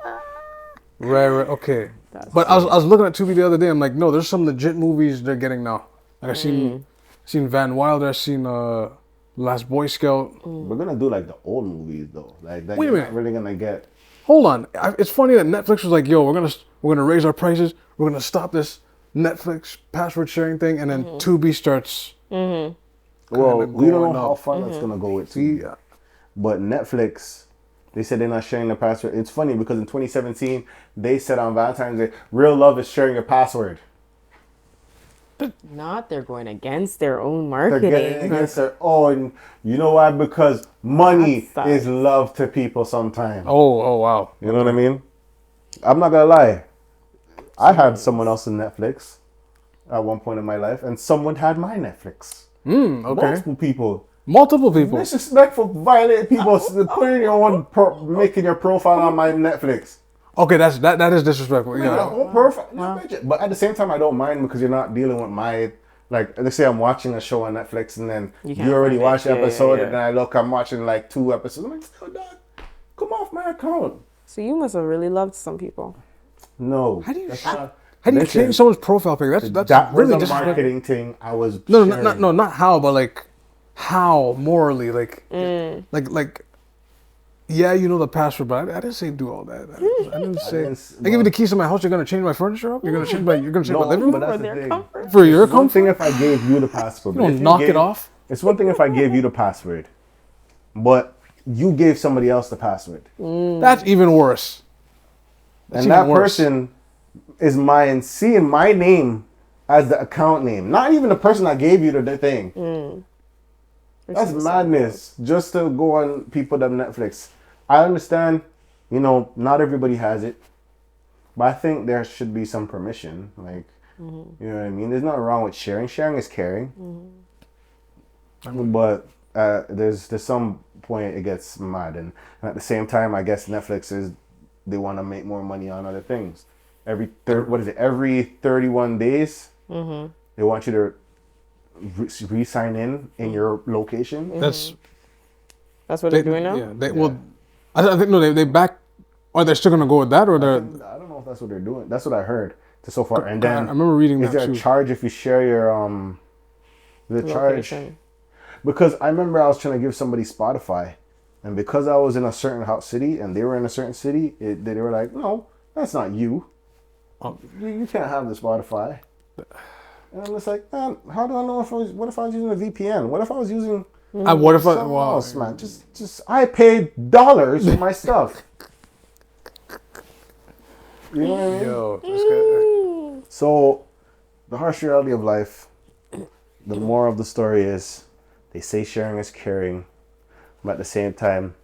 Right, okay. But I was looking at Tubi the other day. I'm like, no, there's some legit movies they're getting now. Like I seen seen Van Wilder. I've seen Last Boy Scout. We're gonna do like the old movies though. Like that Wait a you're minute. not really gonna get. Hold on, it's funny that Netflix was like, "Yo, we're gonna raise our prices. We're gonna stop this Netflix password sharing thing," and then Tubi starts. Well, we don't know going how up. far that's gonna go with Tubi. Yeah. But Netflix, they said they're not sharing the password. It's funny because in 2017 they said on Valentine's Day, real love is sharing your password. They're going against their own They're marketing. getting against their own. You know why? Because money That sucks. is love to people sometimes. Oh wow. You know what I mean? I'm not gonna lie. I had someone else in Netflix at one point in my life, and someone had my Netflix. Okay. Multiple people. Multiple people. Disrespectful, violent people putting your own, making your profile on my Netflix. Okay, that is disrespectful. Make Yeah. your own profile. No, but at the same time, I don't mind because you're not dealing with my, like, let's say I'm watching a show on Netflix and then You you, can't already find watched it. the Yeah, episode yeah. and then I look, I'm watching like 2 episodes. I'm like, oh, dog, come off my account. So you must have really loved some people. No. How do you that's how, not- how do you listen, change someone's profile pic? That's that really was a disrespectful. marketing thing. I was No, sharing. not how, but like how morally, like yeah, you know the password, but I didn't say do all that. I didn't say I give you the keys to my house. You're gonna change my furniture up. You're gonna change my living room but that's For the their thing. comfort. for your It's one thing comfort. if I gave you the password. You but don't if knock it gave- off. It's one thing if I gave you the password, but you gave somebody else the password. That's even worse. That's And even that worse. person is seeing my name as the account name, not even the person that gave you the thing. That's madness. Just to go on people that Netflix. I understand, you know, not everybody has it, but I think there should be some permission. Like, you know what I mean? There's nothing wrong with sharing. Sharing is caring. But there's some point it gets mad, and at the same time, I guess Netflix they want to make more money on other things. Every 31 days, they want you to re-sign in your location. That's That's what they're doing now? Yeah, well, I think no, they back. Are they still gonna go with that, or I they're? don't know if that's what they're doing. That's what I heard so far. And I then remember reading is that there a too. charge if you share your the charge? Location. Because I remember I was trying to give somebody Spotify, and because I was in a certain house city and they were in a certain city, they were like, "No, that's not you. You can't have the Spotify." And I'm just like, man, how do I know what if I was using a VPN? What if I was using What if I? something Well, else, man? Just I paid dollars for my stuff. You know what I mean? yo, this guy- So, the harsh reality of life, the moral of the story is, they say sharing is caring, but at the same time,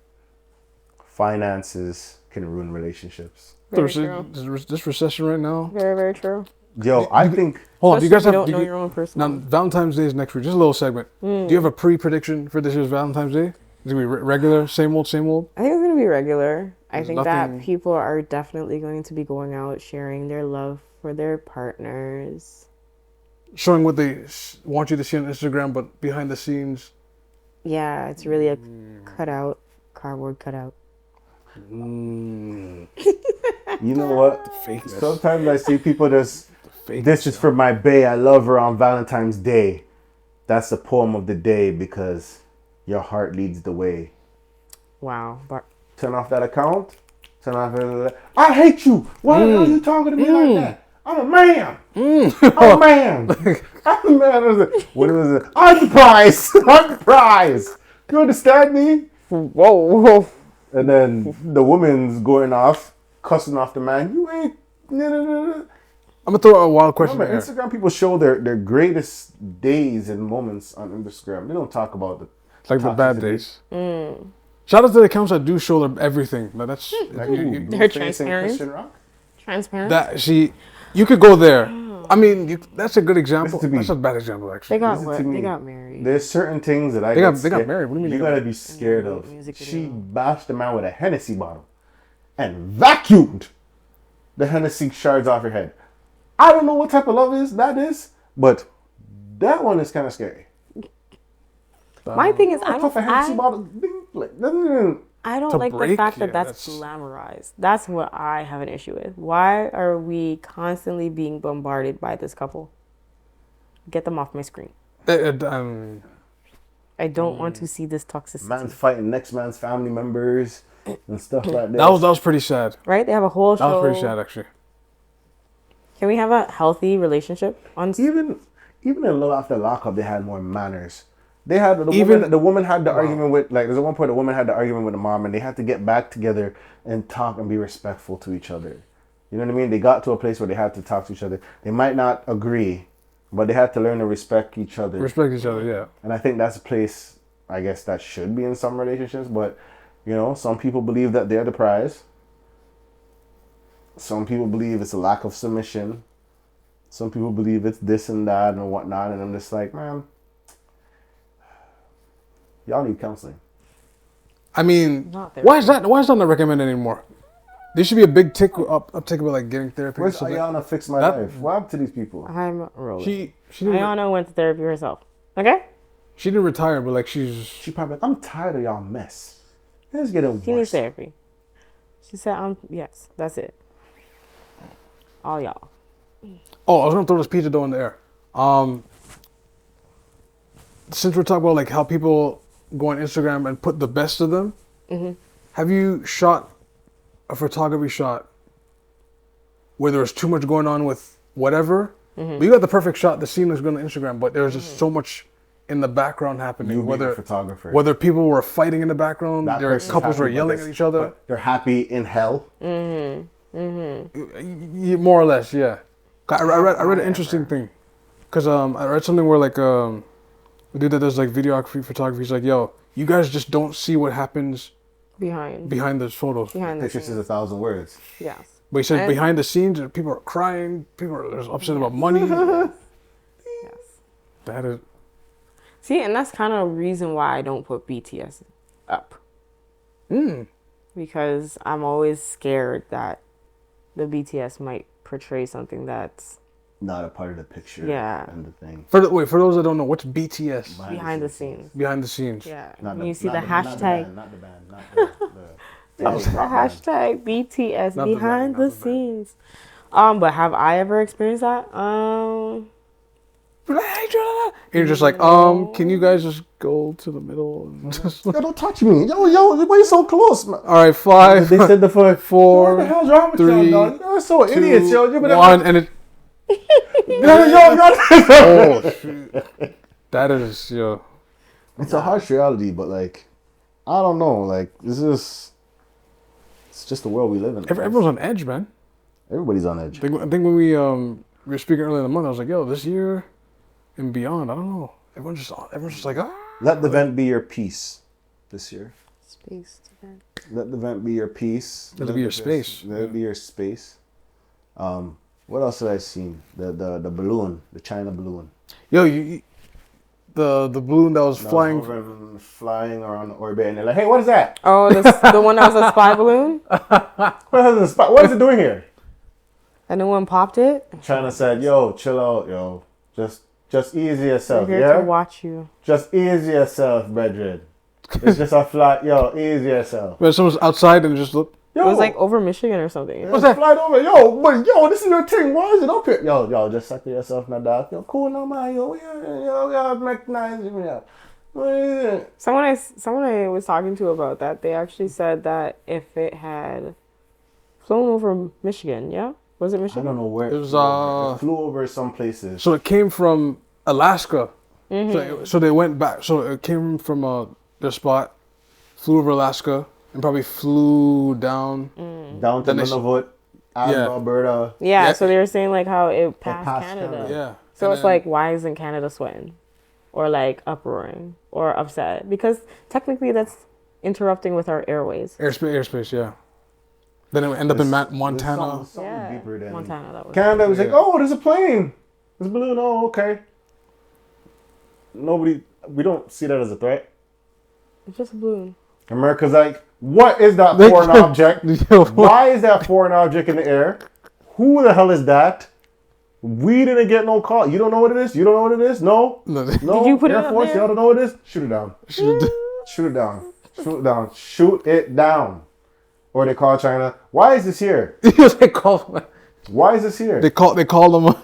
finances can ruin relationships. Very true. this recession right now. Very, very true. Yo, I think Hold on, do you guys Especially have? if you don't know do your own person. Now Valentine's Day is next week. Just a little segment. Do you have a pre-prediction for this year's Valentine's Day? Is it gonna be regular, same old, same old? I think it's going to be regular. I There's think nothing- that people are definitely going to be going out sharing their love for their partners. Showing what they want you to see on Instagram, but behind the scenes. Yeah, it's really a cardboard cutout. you know what? Fakeness. Sometimes I see people just, Fakeness, this is for my bae, I love her on Valentine's Day. That's the poem of the day because your heart leads the way. Wow. Turn off that account. Turn off it. I hate you. Why the hell are you talking to me like that? I'm a man. I'm a man. I'm a man. What was it? I'm the prize. I'm the prize. You understand me? Whoa. And then the woman's going off, cussing off the man. You ain't. I'm gonna throw a wild question Remember, in Instagram people show their greatest days and moments on Instagram. They don't talk about the like the bad toxicity. days. Shout out to the accounts that do show them everything. Like that's Like, They're Blueface and transparent. Christian Rock. Transparent. that. See, you could go there. I mean, that's a good example. Listen to me. That's a bad example, They actually. got Listen what? to me. They got married. There's certain things that I They get got scared- married. What do you mean You they got gotta be scared of. Music She video. bashed the man with a Hennessy bottle and vacuumed the Hennessy shards off your head. I don't know what type of love that is, but that one is kind of scary. My thing is, Puff a Hennessy bottle. Ding, like, doesn't- I don't To like the break, fact that yeah, that's glamorized. That's what I have an issue with. Why are we constantly being bombarded by this couple? Get them off my screen. I don't want to see this toxicity. Man's fighting next man's family members and stuff like that. That was pretty sad. Right? They have a whole show. That was pretty sad, actually. Can we have a healthy relationship on? Even in Love After Lockup, they had more manners. They had the woman had the argument with, like, there's at one point the woman had the argument with the mom, and they had to get back together and talk and be respectful to each other. You know what I mean? They got to a place where they had to talk to each other. They might not agree, but they had to learn to respect each other. Respect each other, yeah. And I think that's a place, I guess, that should be in some relationships. But, you know, some people believe that they're the prize. Some people believe it's a lack of submission. Some people believe it's this and that and whatnot. And I'm just like, man, y'all need counseling. I mean, why is that not recommended anymore? There should be a big uptick about like getting therapy. Where's Ayana Fix My Life? What happened to these people? I'm rolling. She didn't Ayana went to therapy herself. Okay? She didn't retire, but like She probably like, I'm tired of y'all mess. It's getting worse. She needs therapy. She said, yes, that's it. All y'all. Oh, I was gonna throw this pizza dough in the air. Since we're talking about like how people go on Instagram and put the best of them, have you shot a photography shot where there was too much going on with whatever? But you got the perfect shot. The scene was going on Instagram, but there was just so much in the background happening. Whether photographer, whether people were fighting in the background, couples were yelling at each other. They're happy in hell. More or less, yeah. I read an interesting thing, because I read something where like a dude that does like videography, photography, he's like, yo, you guys just don't see what happens behind those photos. Pictures is 1,000 words. Yes. But he said behind the scenes, people are crying, people are upset about money. Yes. That is. See, and that's kind of a reason why I don't put BTS up. Because I'm always scared that the BTS might portray something that's not a part of the picture. Yeah. And the thing. For those that don't know, what's BTS? Behind the scenes. Behind the scenes. Yeah. You see the hashtag. Not the band. Not the hashtag BTS behind the scenes. But have I ever experienced that? And you're just like, can you guys just go to the middle? And just... Yo, don't touch me. Yo, why you so close, man? All right, 5. They said the 4. What the hell's wrong with 3. y'all, dog? You're so idiots, yo. 1, and it. Oh shoot! That is, yo. It's a harsh reality, but like, I don't know. Like, it's just the world we live in. Everyone's on edge, man. Everybody's on edge. I think when we were speaking earlier in the month, I was like, yo, this year and beyond, I don't know. Everyone's just like, ah. Let the vent be your peace this year. Space to vent. Let the vent be your peace. Let it be your space. Let it be your space. What else have I seen? The balloon, the China balloon. Yo, the balloon that was flying around the orbit, and they're like, "Hey, what is that?" Oh, the one that was a spy balloon. What is it doing here? And no one popped it. China said, "Yo, chill out, yo. Just ease yourself, We're yeah. here to watch you. Just ease yourself, brethren. It's just a flight, yo. Ease yourself." But someone's outside and just look. It was like over Michigan or something. What's that? Flight over, yo, this is your thing. Why is it up here? Yo, just settle yourself in the dark. Yo, cool now, man. Yo, recognize me. What is it? Someone I was talking to about that, they actually said that if it had flown over Michigan, yeah? Was it Michigan? I don't know where. It was, it flew over some places. So it came from Alaska. So they went back. So it came from their spot, flew over Alaska, and probably flew down to Nunavut, Alberta. Yeah, so they were saying like how it passed Canada. Yeah. So it's like, why isn't Canada sweating? Or like uproaring or upset? Because technically that's interrupting with our airways. Airspace, yeah. Then it would end up in Montana. Something deeper than Montana. That was Canada was like, oh, there's a plane. There's a balloon. Oh, okay. We don't see that as a threat. It's just a balloon. America's like, what is that foreign object? Why is that foreign object in the air? Who the hell is that? We didn't get no call. You don't know what it is? You don't know what it is? No? Did you put Air it up Force, there? y'all don't know what it is? Shoot it down. Shoot it down. Shoot it down. Shoot it down. Or they call China. Why is this here? They call. Why is this here? They call them.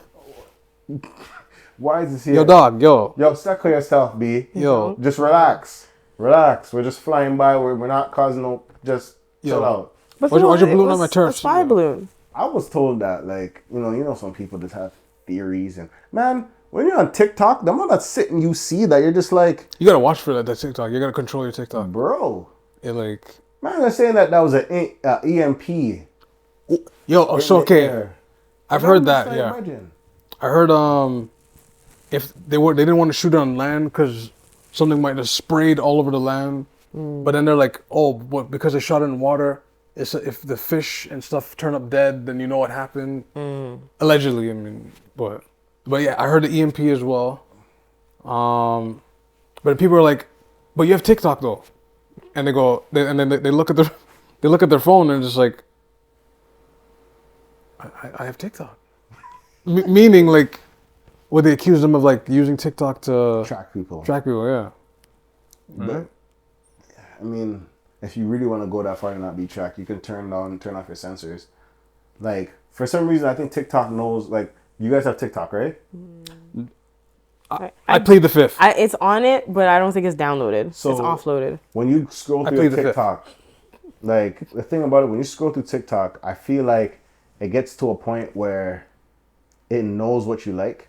Why is this here? Yo, dog, yo. Yo, stuck yourself, B. Yo. Just relax. Relax. We're just flying by. We're not causing no... Just chill out. But Why'd you balloon on my turf? A spy balloon. I was told that, like, you know, some people just have theories. And, man, when you're on TikTok, the amount of sitting you see that you're just like... You gotta watch for that TikTok. You gotta control your TikTok. Bro. It like... Man, they're saying that was an EMP. Yo, so okay. I've heard that, yeah. Imagine. I heard if they didn't want to shoot it on land because something might have sprayed all over the land. But then they're like, oh, but because they shot it in water, if the fish and stuff turn up dead, then you know what happened. Allegedly, I mean, but yeah, I heard the EMP as well. But people are like, but you have TikTok though, and they look at their phone and just like, I have TikTok. Meaning, like, would they accuse them of, like, using TikTok to... Track people, yeah. But, I mean, if you really want to go that far and not be tracked, you can turn off your sensors. Like, for some reason, I think TikTok knows, like, you guys have TikTok, right? I plead the fifth. It's on it, but I don't think it's downloaded. So it's offloaded. When you scroll through your TikTok, like, the thing about it, when you scroll through TikTok, I feel like it gets to a point where it knows what you like.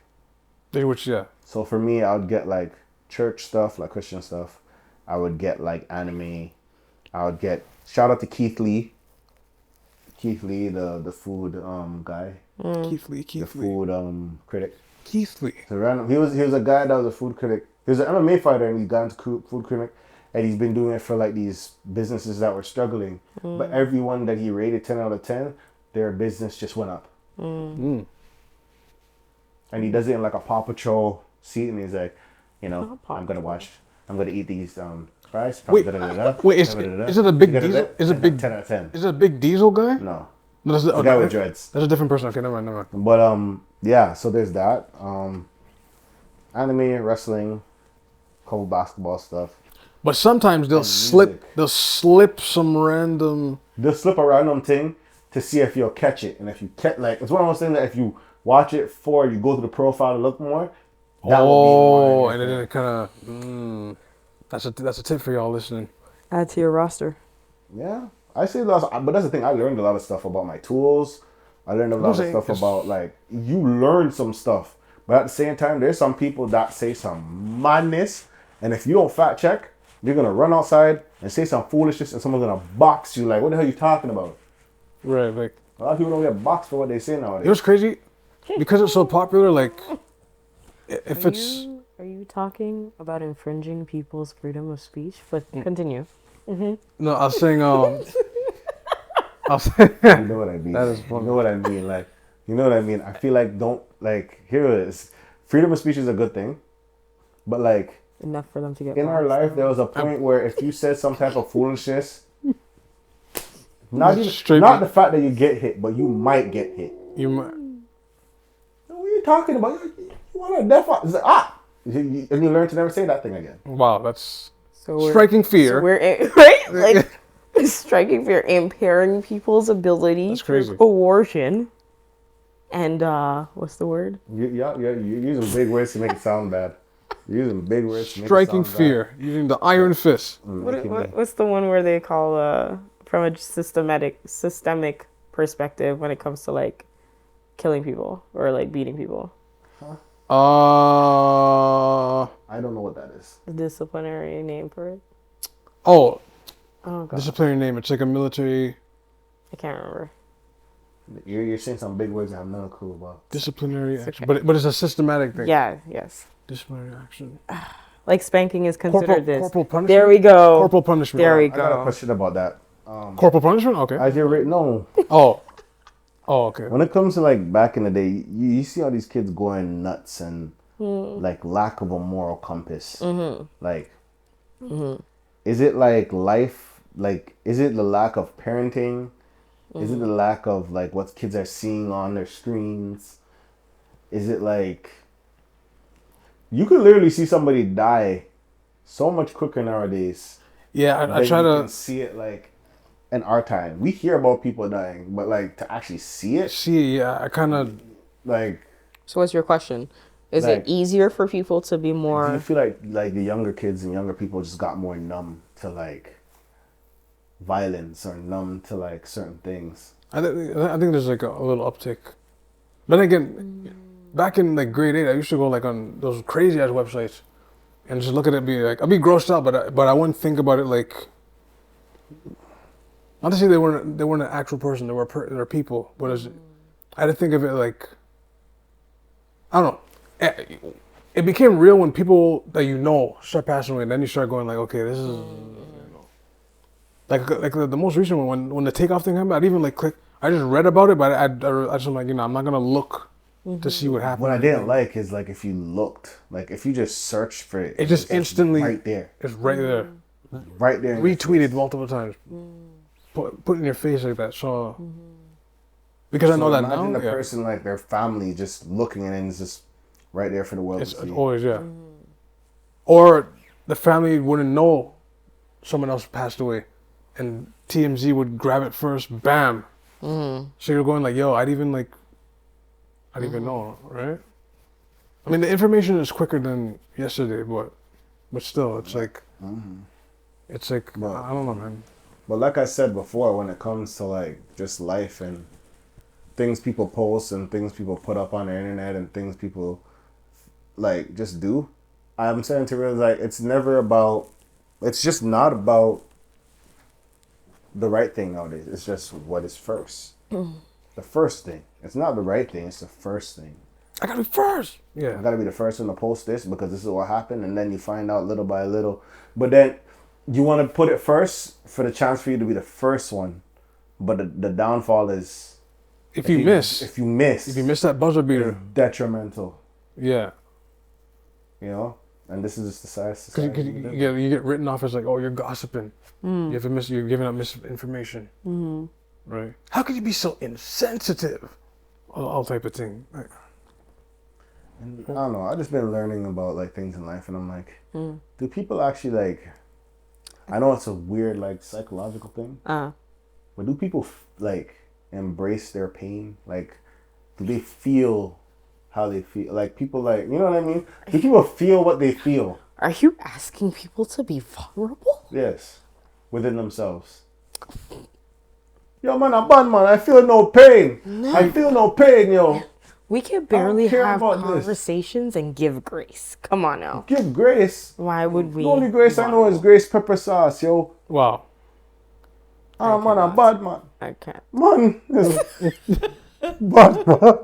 Which, yeah. So for me, I would get like church stuff, like Christian stuff. I would get like anime. I would get, shout out to Keith Lee. Keith Lee, the food guy. Keith Lee. The food critic. Keith Lee. So random. He was a guy that was a food critic. He was an MMA fighter and he got into food critic. And he's been doing it for like these businesses that were struggling. But everyone that he rated 10 out of 10, their business just went up. And he does it in like a Paw Patrol seat, and he's like, you know, I'm gonna eat these fries. Wait, is it a big diesel? Is it big 10 out of 10? Is it a big diesel guy? No. That's the guy with dreads. That's a different person. Okay, never mind. But yeah, so there's that. Anime, wrestling, couple basketball stuff. But sometimes they'll slip some random. They'll slip a random thing to see if you'll catch it, and if you catch, like, it's one of those things that if you watch it for, you go to the profile to look more. That will be more and then it kind of. That's a tip for y'all listening. Add to your roster. Yeah, I see lots, but that's the thing. I learned a lot of stuff about my tools. I learned a lot of stuff about, like, you learn some stuff, but at the same time, there's some people that say some madness, and if you don't fact check, you're gonna run outside and say some foolishness, and someone's gonna box you. Like, what the hell are you talking about? Right, like a lot of people don't get boxed for what they say nowadays. It was crazy because it's so popular. Like, if are you talking about infringing people's freedom of speech? But continue. No, I was saying, you know what I mean. That is funny. You know what I mean. Like, you know what I mean. I feel like here it is. Freedom of speech is a good thing, but like enough for them to get in our life, there was a point where if you said some type of foolishness. Not the fact that you get hit, but you might get hit. You might. What are you talking about? You want to death? It's like, and you learn to never say that thing again. Wow, that's striking fear. So we're right, like striking fear, impairing people's ability to coercion, and what's the word? You're using big words to make it sound bad. You're using big words to make striking it sound fear, bad. using the iron fist. What's the one where they call from a systemic perspective when it comes to like killing people or like beating people? I don't know what that is. The disciplinary name for it. Oh God. Disciplinary name. It's like a military. I can't remember. You're saying some big words I have no clue about. Disciplinary action, but it's a systematic thing. Yeah. Yes. Disciplinary action. Like spanking is considered corporal punishment. There we go. Corporal punishment. There we I got a go. question about that. Corporal punishment? Okay. No. Oh, okay. When it comes to like back in the day, you see all these kids going nuts and like lack of a moral compass. Like, is it like life? Like, is it the lack of parenting? Is it the lack of like what kids are seeing on their screens? Is it like you could literally see somebody die so much quicker nowadays? Yeah, I try to see it like. In our time, we hear about people dying, but like to actually see it, I kind of like. So what's your question? Is Like, it easier for people to be do you more? feel like the younger kids and younger people just got more numb to like violence or numb to like certain things? I think there's like a little uptick. Then again, back in like grade 8, I used to go like on those crazy ass websites and just look at it and be like, I'd be grossed out, but I wouldn't think about it like. Not to say they weren't an actual person. They were people, but I had to think of it like, I don't know. It became real when people that you know start passing away, and then you start going like, okay, this is, like the most recent one when the takeoff thing happened. I'd even like click. I just read about it, but I just like, I'm not gonna look to see what happened. What I didn't like is like if you looked, like if you just searched for it, It just instantly right there. It's right there. Right there. Retweeted multiple times. Put in your face like that. So because I know that now. Imagine the person like their family just looking and it's just right there for the world to see. It's always Or the family wouldn't know someone else passed away, and TMZ would grab it first. Bam. So you're going like, yo, I'd even know, right? I mean, the information is quicker than yesterday, but still, it's like, I don't know, man. But like I said before, when it comes to like just life and things people post and things people put up on the internet and things people like just do, I'm starting to realize like it's just not about the right thing nowadays. It's just what is first. The first thing. It's not the right thing, it's the first thing. I gotta be first. Yeah. I gotta be the first one to post this because this is what happened, and then you find out little by little. But then you want to put it first for the chance for you to be the first one. But the downfall is if you miss that buzzer beater, it's detrimental. Yeah. You know? And this is just the society. Because you get written off as like, oh, you're gossiping. You're giving out misinformation. Right? How could you be so insensitive? All type of thing. Like, and I don't know. I've just been learning about like things in life, and I'm like, do people actually like? I know it's a weird like psychological thing, but do people like embrace their pain? Like, do they feel how they feel? Like people like, you know what I mean? Do people feel what they feel? Are you asking people to be vulnerable? Yes, within themselves. Yo, man, I'm bad, man. I feel no pain. I feel no pain, yo. We can barely have about conversations and give grace. Come on now. Give grace. Why would we? The only grace I know is grace pepper sauce, yo. wow. Oh, man, I'm bad, man. I can't. Man. Bad, man.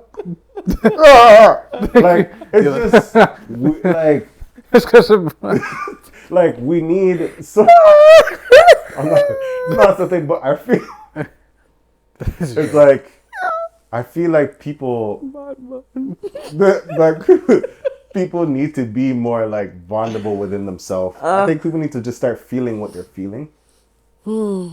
Like, it's just, like, It's because of... like, we need so... it's not something, but I feel... It's like... I feel like people... people need to be more, like, vulnerable within themselves. I think people need to just start feeling what they're feeling. You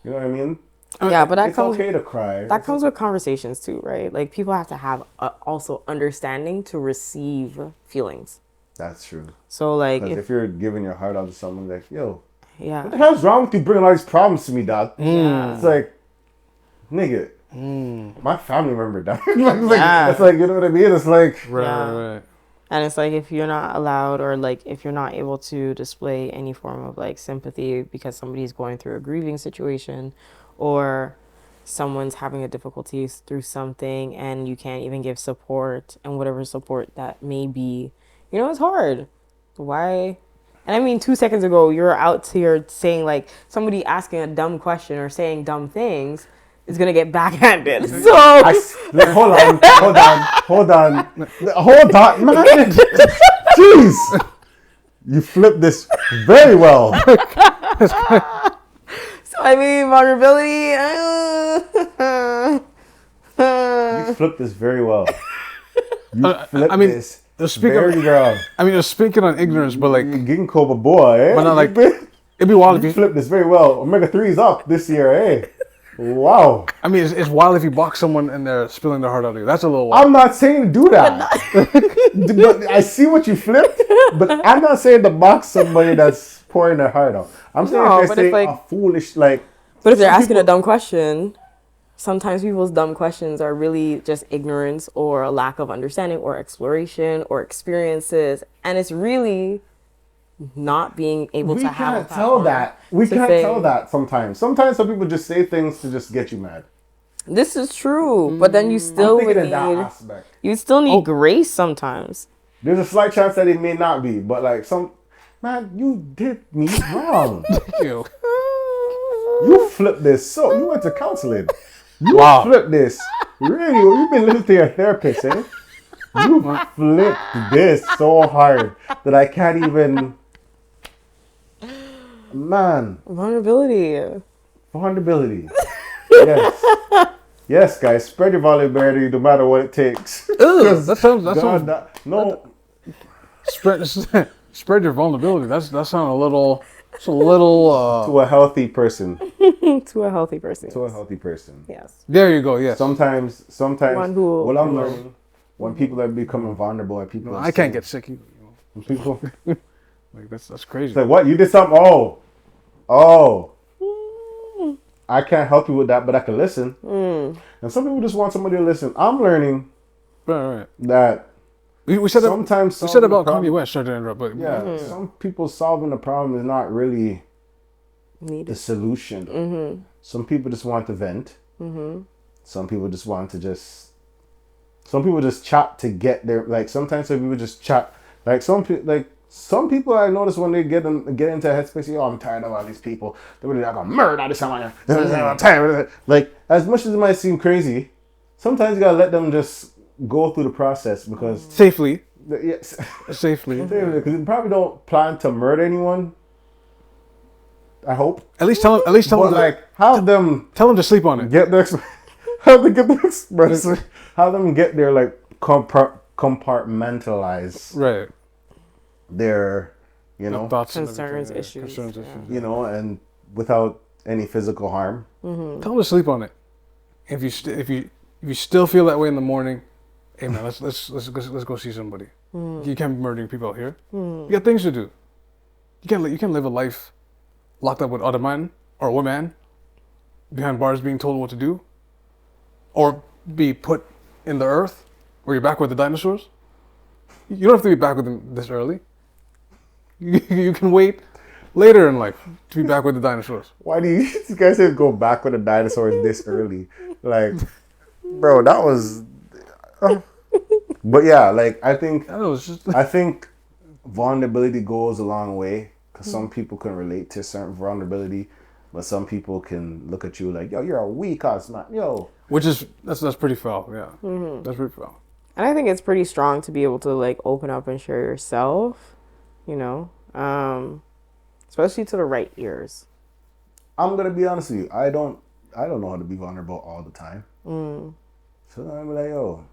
know what I mean? Yeah, but that it's comes... okay to cry. That comes with conversations too, right? Like people have to have also understanding to receive feelings. That's true. So like if you're giving your heart out to someone, like, yo, yeah, what the hell's wrong with you bringing all these problems to me, dog? Yeah. It's like, nigga, my family member died. Yeah. It's like, you know what I mean? It's like, Right. And it's like if you're not allowed or like if you're not able to display any form of like sympathy because somebody's going through a grieving situation or someone's having a difficulty through something and you can't even give support and whatever support that may be, you know, it's hard. Why? And I mean, 2 seconds ago, you're out here saying like somebody asking a dumb question or saying dumb things is going to get backhanded. So hold on, man. Jeez. You flipped this very well. So I mean, vulnerability. You flipped this very well. You flipped I mean, this speaking very well. I mean, speaking on ignorance, but like, Ginkgo boy, eh? but not like, it'd be wild if You you flipped this very well. Omega-3's up this year, eh? Wow. I mean, it's wild if you box someone and they're spilling their heart out to you. That's a little wild. I'm not saying to do that. But I see what you flipped, but I'm not saying to box somebody that's pouring their heart out. I'm saying if they're saying like, a foolish, like... But if they're asking a dumb question... sometimes people's dumb questions are really just ignorance or a lack of understanding or exploration or experiences, and it's really not being able We to have a can't tell platform that. We to can't say, tell that sometimes. Sometimes some people just say things to just get you mad. this is true, but then you I'm still thinking would in that need, aspect. you still need Oh. grace sometimes. There's a slight chance that it may not be, but like man, you did me wrong. You. You flipped this. So you went to counseling. You Wow. flipped this. Really, you've been listening to your therapist, eh? You flipped this so hard that I can't even. Man, Vulnerability. vulnerability. Yes. Yes, guys, spread your vulnerability no matter what it takes. Ew, that sounds. No, Spread your vulnerability. That sounds a little. It's a little. to a healthy person. To a healthy person. To a healthy person. Yes. There you go. Yes. Sometimes One who- what I'm learning, when people are becoming vulnerable and people are I can't get sick. You know. people Like that's crazy. say, what, you did something? Oh, I can't help you with that, but I can listen. And some people just want somebody to listen. I'm learning Right. that We said sometimes we said about solving the Kanye West. Sorry to interrupt, but yeah, some people solving the problem is not really the Needed. solution. Some people just want to vent. Some people just want to some people just chat to get their, like, sometimes some people just chat, like some people I notice when they get into a headspace, oh, I'm tired of all these people, they're really like a murder this time. I'm tired of it. Like, as much as it might seem crazy, sometimes you gotta let them just go through the process, because safely. yes, Safely. because you probably don't plan to murder anyone. I hope. At least tell them. But like, have them Tell them to sleep on it. get the have them get the express. Have them get their, like, compartmentalize Right. their, you know, Thoughts and Concerns, everything, issues, Concerns, yeah. issues. you know, and without any physical harm. Tell them to sleep on it. If you still feel that way in the morning, hey man, let's go see somebody. You can't be murdering people out here. You got things to do. You can't live a life locked up with other men or a woman behind bars being told what to do, or be put in the earth where you're back with the dinosaurs. You don't have to be back with them this early. You can wait later in life to be back with the dinosaurs. Why do you guys say go back with the dinosaurs this early? Like, bro, that was. But yeah, like, I think vulnerability goes a long way, because some people can relate to certain vulnerability, but some people can look at you like, yo, you're a weak ass man, yo. That's pretty foul. Yeah, that's pretty foul. And I think it's pretty strong to be able to, like, open up and share yourself, you know, especially to the right ears. I'm gonna be honest with you. I don't know how to be vulnerable all the time. So I'm like, yo,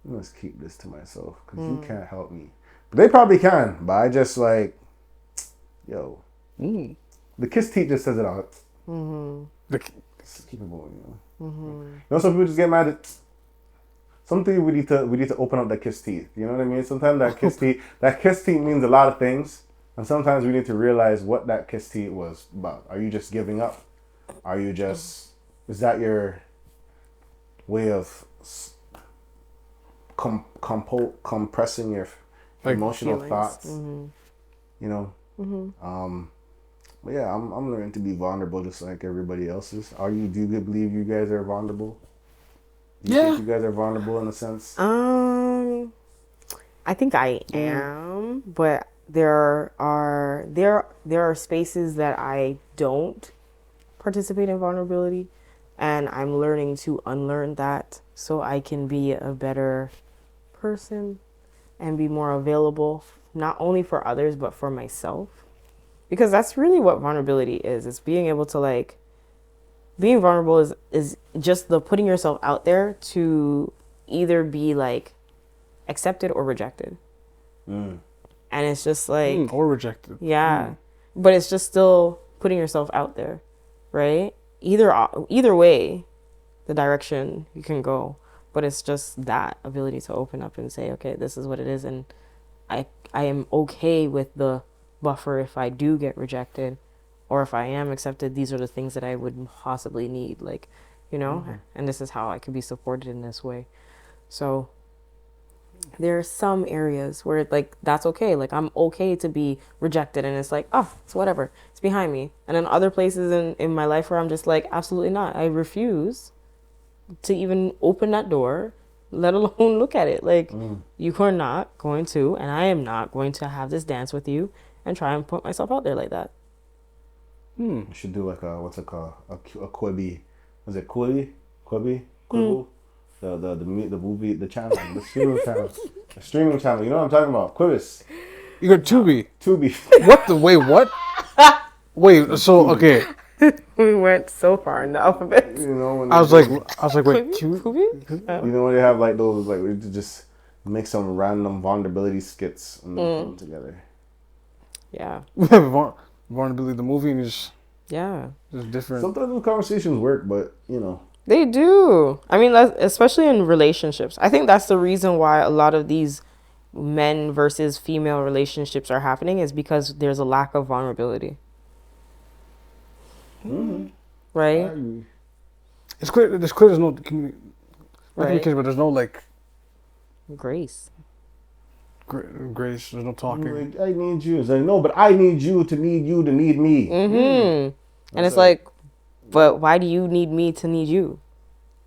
I must keep this to myself, because you can't help me. But they probably can. But I just, like, yo, the kiss teeth just says it all. Just keep it going, you know. You know, some people just get mad at. Something we need to open up that kiss teeth. You know what I mean? Sometimes that kiss teeth means a lot of things, and sometimes we need to realize what that kiss teeth was about. Are you just giving up? Are you just, is that your way of compressing your emotional feelings. thoughts? You know. But yeah, I'm learning to be vulnerable just like everybody else is. Do you believe you guys are vulnerable? Do you think you guys are vulnerable in a sense? I think I am, but there are spaces that I don't participate in vulnerability, and I'm learning to unlearn that so I can be a better person and be more available, not only for others but for myself, because that's really what vulnerability is. It's being able to, like, being vulnerable is just the putting yourself out there to either be, like, accepted or rejected. And it's just like, or rejected. yeah, but it's just still putting yourself out there, right? Either way, the direction you can go, but it's just that ability to open up and say, okay, this is what it is, and I am okay with the buffer if I do get rejected, or if I am accepted. These are the things that I would possibly need, like you know, and this is how I could be supported in this way. So there are some areas where like that's okay. Like I'm okay to be rejected, and it's like, oh, it's whatever. It's behind me. And then other places in my life where I'm just like, absolutely not. I refuse to even open that door, let alone look at it. Like you are not going to, and I am not going to have this dance with you and try and put myself out there like that. You should do like a what's it called? A Quibi. Was it Quibi? Quibble? The movie, the channel, the streaming channel. The streaming channel, you know what I'm talking about? Quibis. You got Tubi. Tubi. What the? Wait, what? Wait, so, okay. We went so far in the alphabet. You know, when I was like, wait, Kubi? you know when they have like those, like, we just make some random vulnerability skits and put them together. Yeah. Vulnerability, the movie, and just different. Sometimes those conversations work, but, you know. They do. I mean, especially in relationships. I think that's the reason why a lot of these men versus female relationships are happening is because there's a lack of vulnerability. Right? It's clear there's no communication, Right. but there's no, like, Grace. grace, there's no talking. Like, I need you. It's like, no, but I need you to need me. And it's like, but why do you need me to need you?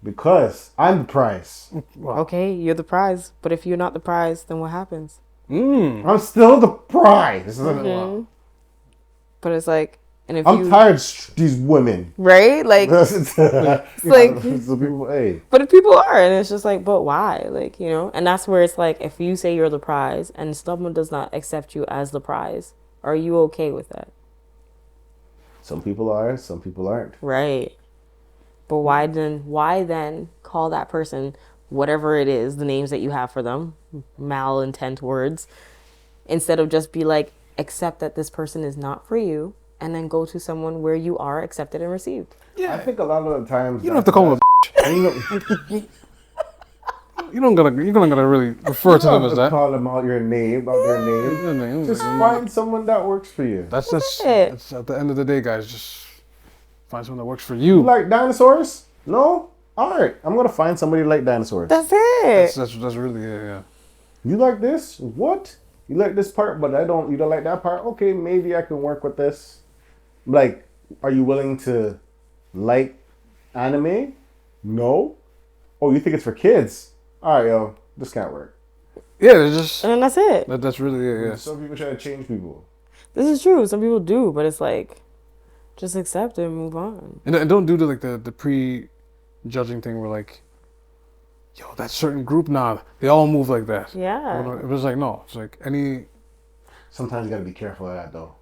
Because I'm the prize. Wow. Okay, you're the prize. But if you're not the prize, then what happens? I'm still the prize. But it's like, and if I'm tired of these women. right? Like, It's like, so people, hey. but if people are, and it's just like, but why? Like, you know, and that's where it's like, if you say you're the prize and someone does not accept you as the prize, are you okay with that? Some people are, some people aren't. Right. But why then call that person whatever it is, the names that you have for them, malintent words, instead of just be like, accept that this person is not for you, and then go to someone where you are accepted and received. Yeah, I think a lot of the times You don't have to call them you're not gonna really refer to them as that. Call them out your name, out their name. Just find someone that works for you. That's it. at the end of the day, guys. Just find someone that works for You you. like dinosaurs? No? Alright, I'm gonna find somebody like dinosaurs. That's it. That's really yeah. You like this? What? You like this part, but you don't like that part? Okay, maybe I can work with this. Like, are you willing to like anime? No? Oh, you think it's for kids? Alright, yo, this can't work. Yeah, it's just And then that's it. that's really it. Yeah. Some people try to change people. This is true. Some people do, but it's like, just accept it and move on. And don't do the pre-judging thing where like, yo, that certain group they all move like that. Yeah. It was like no, it's like any Sometimes you gotta be careful of that, though.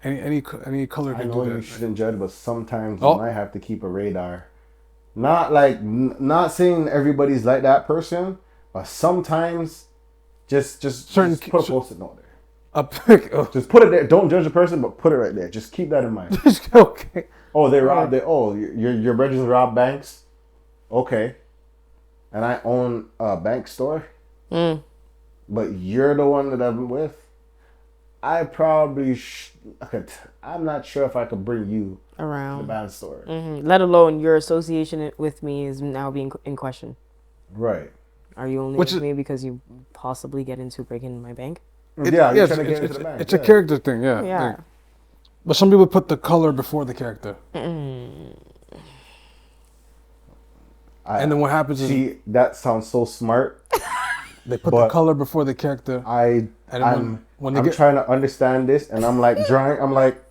any color I can know do you that. shouldn't judge, but sometimes you might have to keep a radar. Not like, not saying everybody's like that person, but sometimes just put a post-it note there. Just put it there. Don't judge the person, but put it right there. Just keep that in mind. Okay. Oh, your brothers robbed banks? Okay. And I own a bank store? But you're the one that I'm with? I probably I'm not sure if I could bring you Around. to the band store. Let alone your association with me is now being in question. Right. Are you only with me because you possibly get into breaking my bank? You're trying to get into the bank. It's a character thing, yeah. Yeah. Like, but some people put the color before the character. And then what happens is that sounds so smart. they put the color before the character. I'm trying to understand this, and I'm like drawing. I'm like,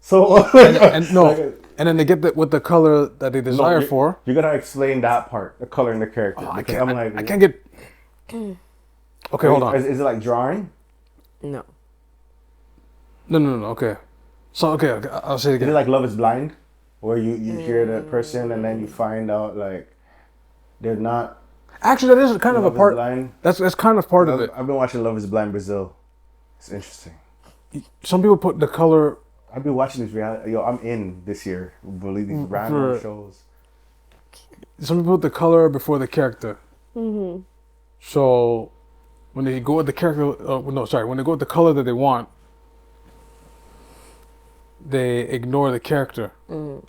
so and then they get with the color that they desire for. You gotta explain that part, the color and the character. I can't get. Okay, hold on. Is it like drawing? No. No. Okay. So okay, I'll say it again. Is it like Love Is Blind, where you hear that person and then you find out like they're not. Actually, that is kind of a part. That's kind of part of it. I've been watching Love Is Blind Brazil. It's interesting. Some people put the color. I've been watching this reality. Yo, I'm in this year. Believe these random shows. Some people put the color before the character. So when they go with the character, when they go with the color that they want, they ignore the character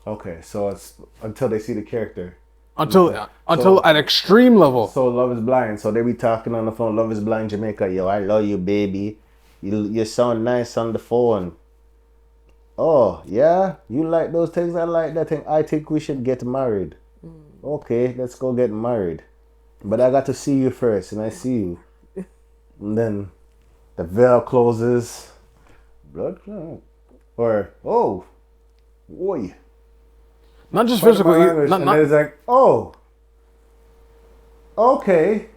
Okay, so it's until they see the character. until at extreme level. So Love is Blind. So they be talking on the phone. Love is Blind Jamaica. Yo, I love you, baby. You sound nice on the phone. Oh yeah, you like those things? I like that thing. I think we should get married. Okay, let's go get married. But I got to see you first, and I see you. And then the veil closes. Blood clot. Or boy. Not just physically. And then it's like, oh, okay.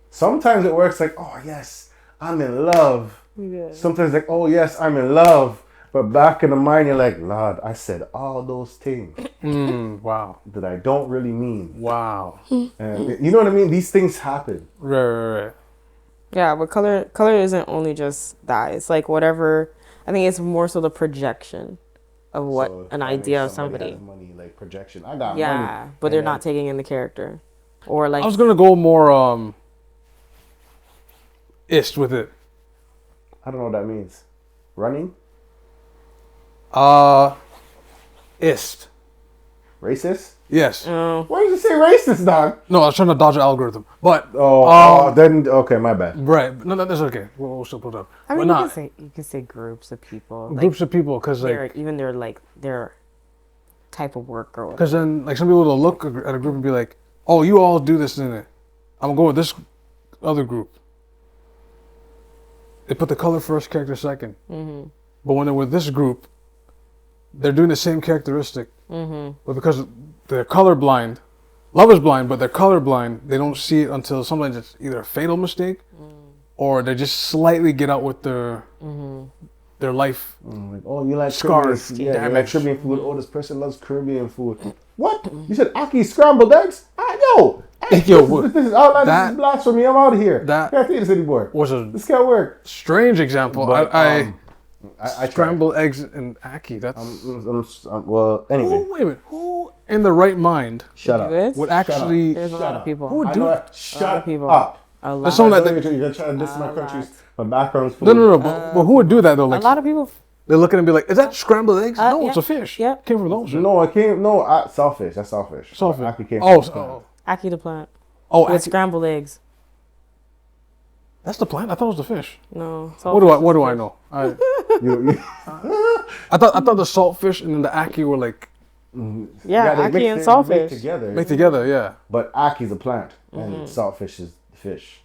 Sometimes it works like, oh yes, I'm in love. Yeah. Sometimes like, oh yes, I'm in love. But back in the mind, you're like, Lord, I said all those things Wow. that I don't really mean. Wow. And you know what I mean? These things happen. Right. Yeah, but color isn't only just that. It's like whatever. I think it's more so the projection of what So an that idea of means somebody somebody. has money, like projection. I got money. Yeah, but they're not taking in the character, or like I was gonna go more ist with it. I don't know what that means. Running? Ist. Racist? Yes. oh, Why did you say racist, dog? No, I was trying to dodge the algorithm, but Then okay, my bad. right. No, that's okay. We'll still put it up. I mean, but you can say groups of people, groups of people, because like their type of work or whatever. because then like some people will look at a group and be like, oh, you all do this in it. I'm gonna go with this other group. They put the color first, character second. But when they're with this group, they're doing the same characteristic. But because they're colorblind, love is blind, but they're colorblind, they don't see it until sometimes it's either a fatal mistake or they just slightly get out with their life. Like, oh, you like Scars, Caribbean, yeah, you like damage. Caribbean food. Oh, this person loves Caribbean food. What? You said Aki scrambled eggs? Yo, Yo, this is outline. This is blasphemy. I'm out of here. that I can't do this anymore. was a This can't work. strange example. But, I I scrambled eggs and Aki. That's well, anyway. wait a minute. Who in the right mind Shut up. This? would actually? There's a lot of people. Who would I do know it? that. Shut people. up. A lot. That's someone I that know you're trying to diss my country's, my background's full. no. But who would do that though? A Like lot of people. they look at it and be like, "Is that scrambled eggs? No, yeah. it's a fish. Yeah. Came from the ocean. No, I can't. No, sawfish. That's sawfish. Sawfish. Aki came Oh, from oh, Aki the plant oh, with Aki. scrambled eggs. That's the plant. I thought it was the fish. No. What do I know? you, I thought the saltfish and then the Aki were like Yeah, they Aki mix and it- saltfish. mix together. made together. Yeah. But Aki's a plant and saltfish is the fish.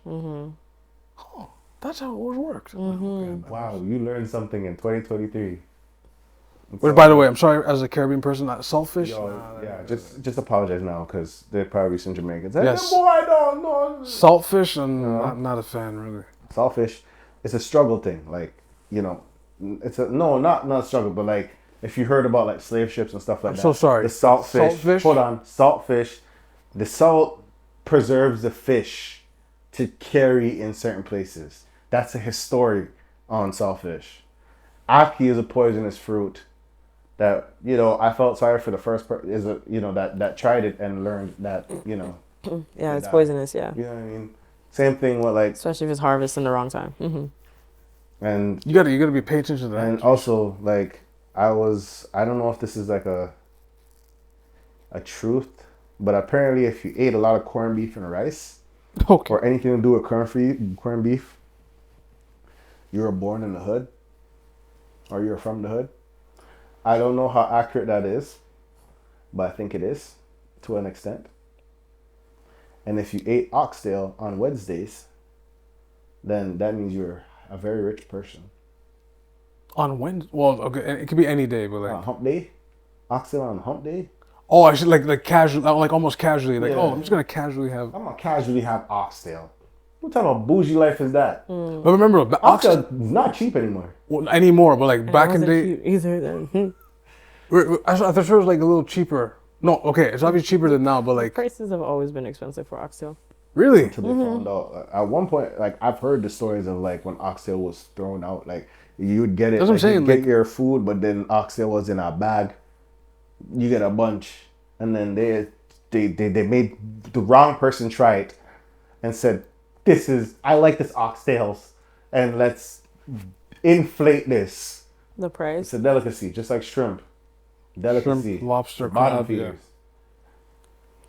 That's how it always worked. Wow, you learned something in 2023. Which, by the way, I'm sorry as a Caribbean person, that saltfish. Yeah, just apologize now because there probably be some Jamaicans. Hey, Yes. boy, I don't know. Saltfish, I'm not a fan really. Saltfish, it's a struggle thing. Like, you know, it's a no, not struggle, but like if you heard about like slave ships and stuff like that. so sorry. The saltfish. Saltfish? Hold on, saltfish. The salt preserves the fish to carry in certain places. That's a history on saltfish. Aki is a poisonous fruit that, you know, I felt sorry for the first person that tried it and learned that, you know. Yeah, it's poisonous. Yeah, You know what I mean? Same thing with like, especially if it's harvested in the wrong time. and You gotta be paying attention to that. and also like I don't know if this is like a truth, but apparently if you ate a lot of corned beef and rice Okay. or anything to do with corned beef, you were born in the hood or you're from the hood. I don't know how accurate that is, but I think it is to an extent. And if you ate oxtail on Wednesdays, then that means you're a very rich person. On Wednesday? Well, okay, it could be any day, but like, Hump day? Oxtail on hump day? oh, I should like casual, like almost casually, like, Yeah. oh, I'm just gonna casually have. I'm gonna casually have oxtail. What type of bougie life is that? But remember, Oxtail is not cheap anymore. well, anymore, but like back in the day, either then. I thought sure it was like a little cheaper. No, okay, it's obviously cheaper than now, but like, Prices have always been expensive for oxtail. really? Until they found out. At one point, like I've heard the stories of like when oxtail was thrown out, like you would get it, That's what I'm like, saying, you'd get like- your food, but then oxtail was in a bag. You get a bunch, and then they made the wrong person try it, and said, "I like this oxtails, and let's inflate this The It's price. a delicacy, just like shrimp. Delicacy. Shrimp, lobster, Bottom crab, yeah. feeders.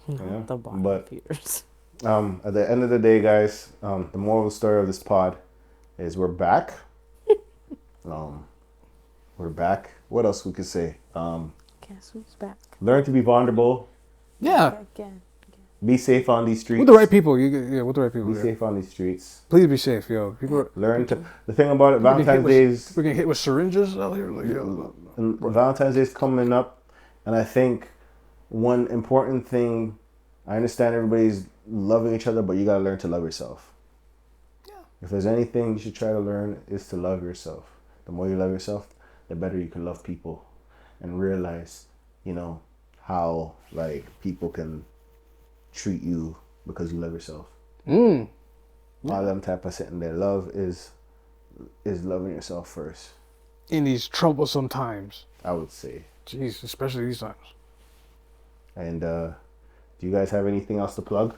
Yeah. The bottom But feeders. at the end of the day, guys, the moral of the story of this pod is we're back. We're back. What else we could say? Guess who's back? Learn to be vulnerable. Yeah, Again. Be safe on these streets. with the right people. With the right people. Be Yeah. safe on these streets. Please be safe, yo. People Learn to. The thing about it, People get hit Valentine's with- Day is we're getting hit with syringes out here. Like, yo, and Valentine's Day is coming up, and I think one important thing. I understand everybody's loving each other, but you gotta learn to love yourself. Yeah. If there's anything you should try to learn, is to love yourself. The more you love yourself, the better you can love people, and realize, how like people can treat you because you love yourself. All them type of sitting there. Love is loving yourself first, in these troublesome times. I would say. Jeez, especially these times. And do you guys have anything else to plug?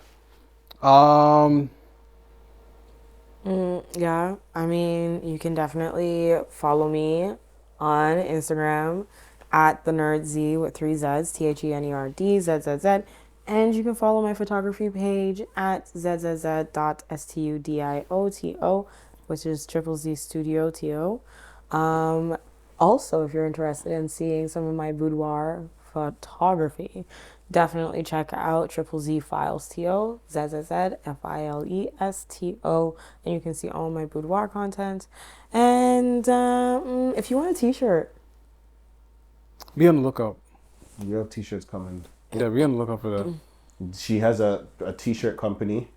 Yeah, I mean, you can definitely follow me on Instagram at the Nerd Z with 3 Z's, THENERD, and you can follow my photography page at zzz.studioto, which is Triple Z Studio TO. Also, if you're interested in seeing some of my boudoir photography, definitely check out Triple Z Files TO, ZZZFILESTO, and you can see all my boudoir content. And if you want a t-shirt, Be on the lookout. You have t-shirts coming. Yeah, be on the lookout for that. She has a t-shirt company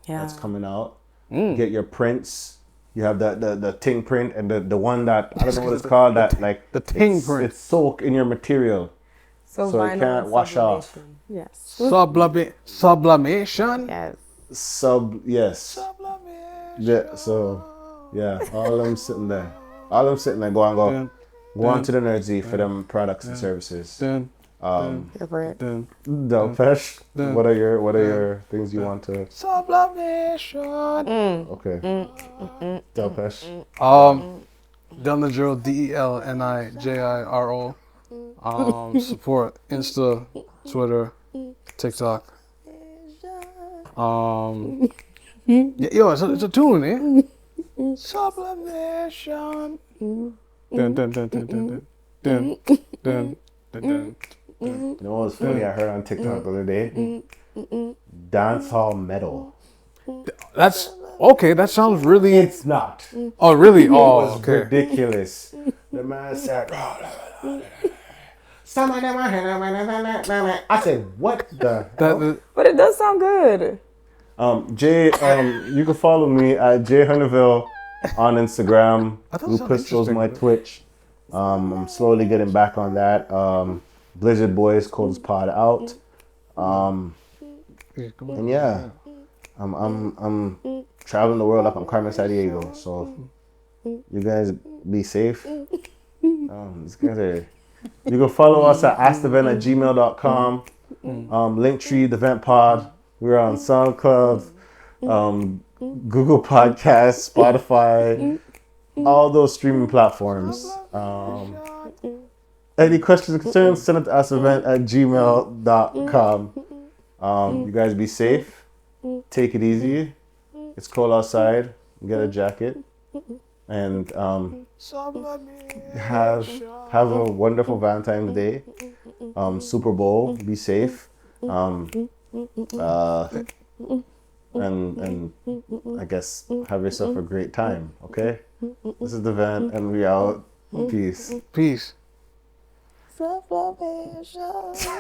that's coming out. Get your prints. You have the ting print and the one that I don't know what it's called. That like the ting it's, print. It's soak in your material, so it vinyl can't wash off. sublimation. Yes. Sublimation. Yes. Yes. Sublimation. Yeah. So yeah, all of them sitting there. All of them sitting there. Go on to the Nerd Z for them products and services. Then, Here for it. Delpesh, what are your things you want to? sublimation. Okay. Delpesh. Delnijiro, DELNIJIRO. Support Insta, Twitter, TikTok. Yeah, yo, it's a tune, eh? Sublimation. Dun, dun, dun, dun, dun, dun, dun, dun, dun. You know what was funny? I heard on TikTok the other day. Dancehall metal. That's okay. That sounds really. It's not. Oh, really? It Oh, was okay. ridiculous. The man said, I said, what the hell? But it does sound good. Jay, you can follow me at Jay Hunterville on Instagram. I thought it Blue sounded Pistols, my interesting. Twitch. I'm slowly getting back on that. Blizzard Boys, Coldest Pod out. And yeah, I'm traveling the world like I'm Carmen Sandiego. So you guys be safe. These guys are. You can follow us at askthevent@gmail.com. Linktree, theventpod. We're on SoundCloud, Google Podcasts, Spotify, all those streaming platforms. Any questions or concerns, send it to askthevent@gmail.com. You guys be safe. Take it easy. It's cold outside. Get a jacket. And have a wonderful Valentine's Day. Super Bowl. Be safe. And I guess have yourself a great time. Okay. This is the Vent, and we out. Peace. Peace.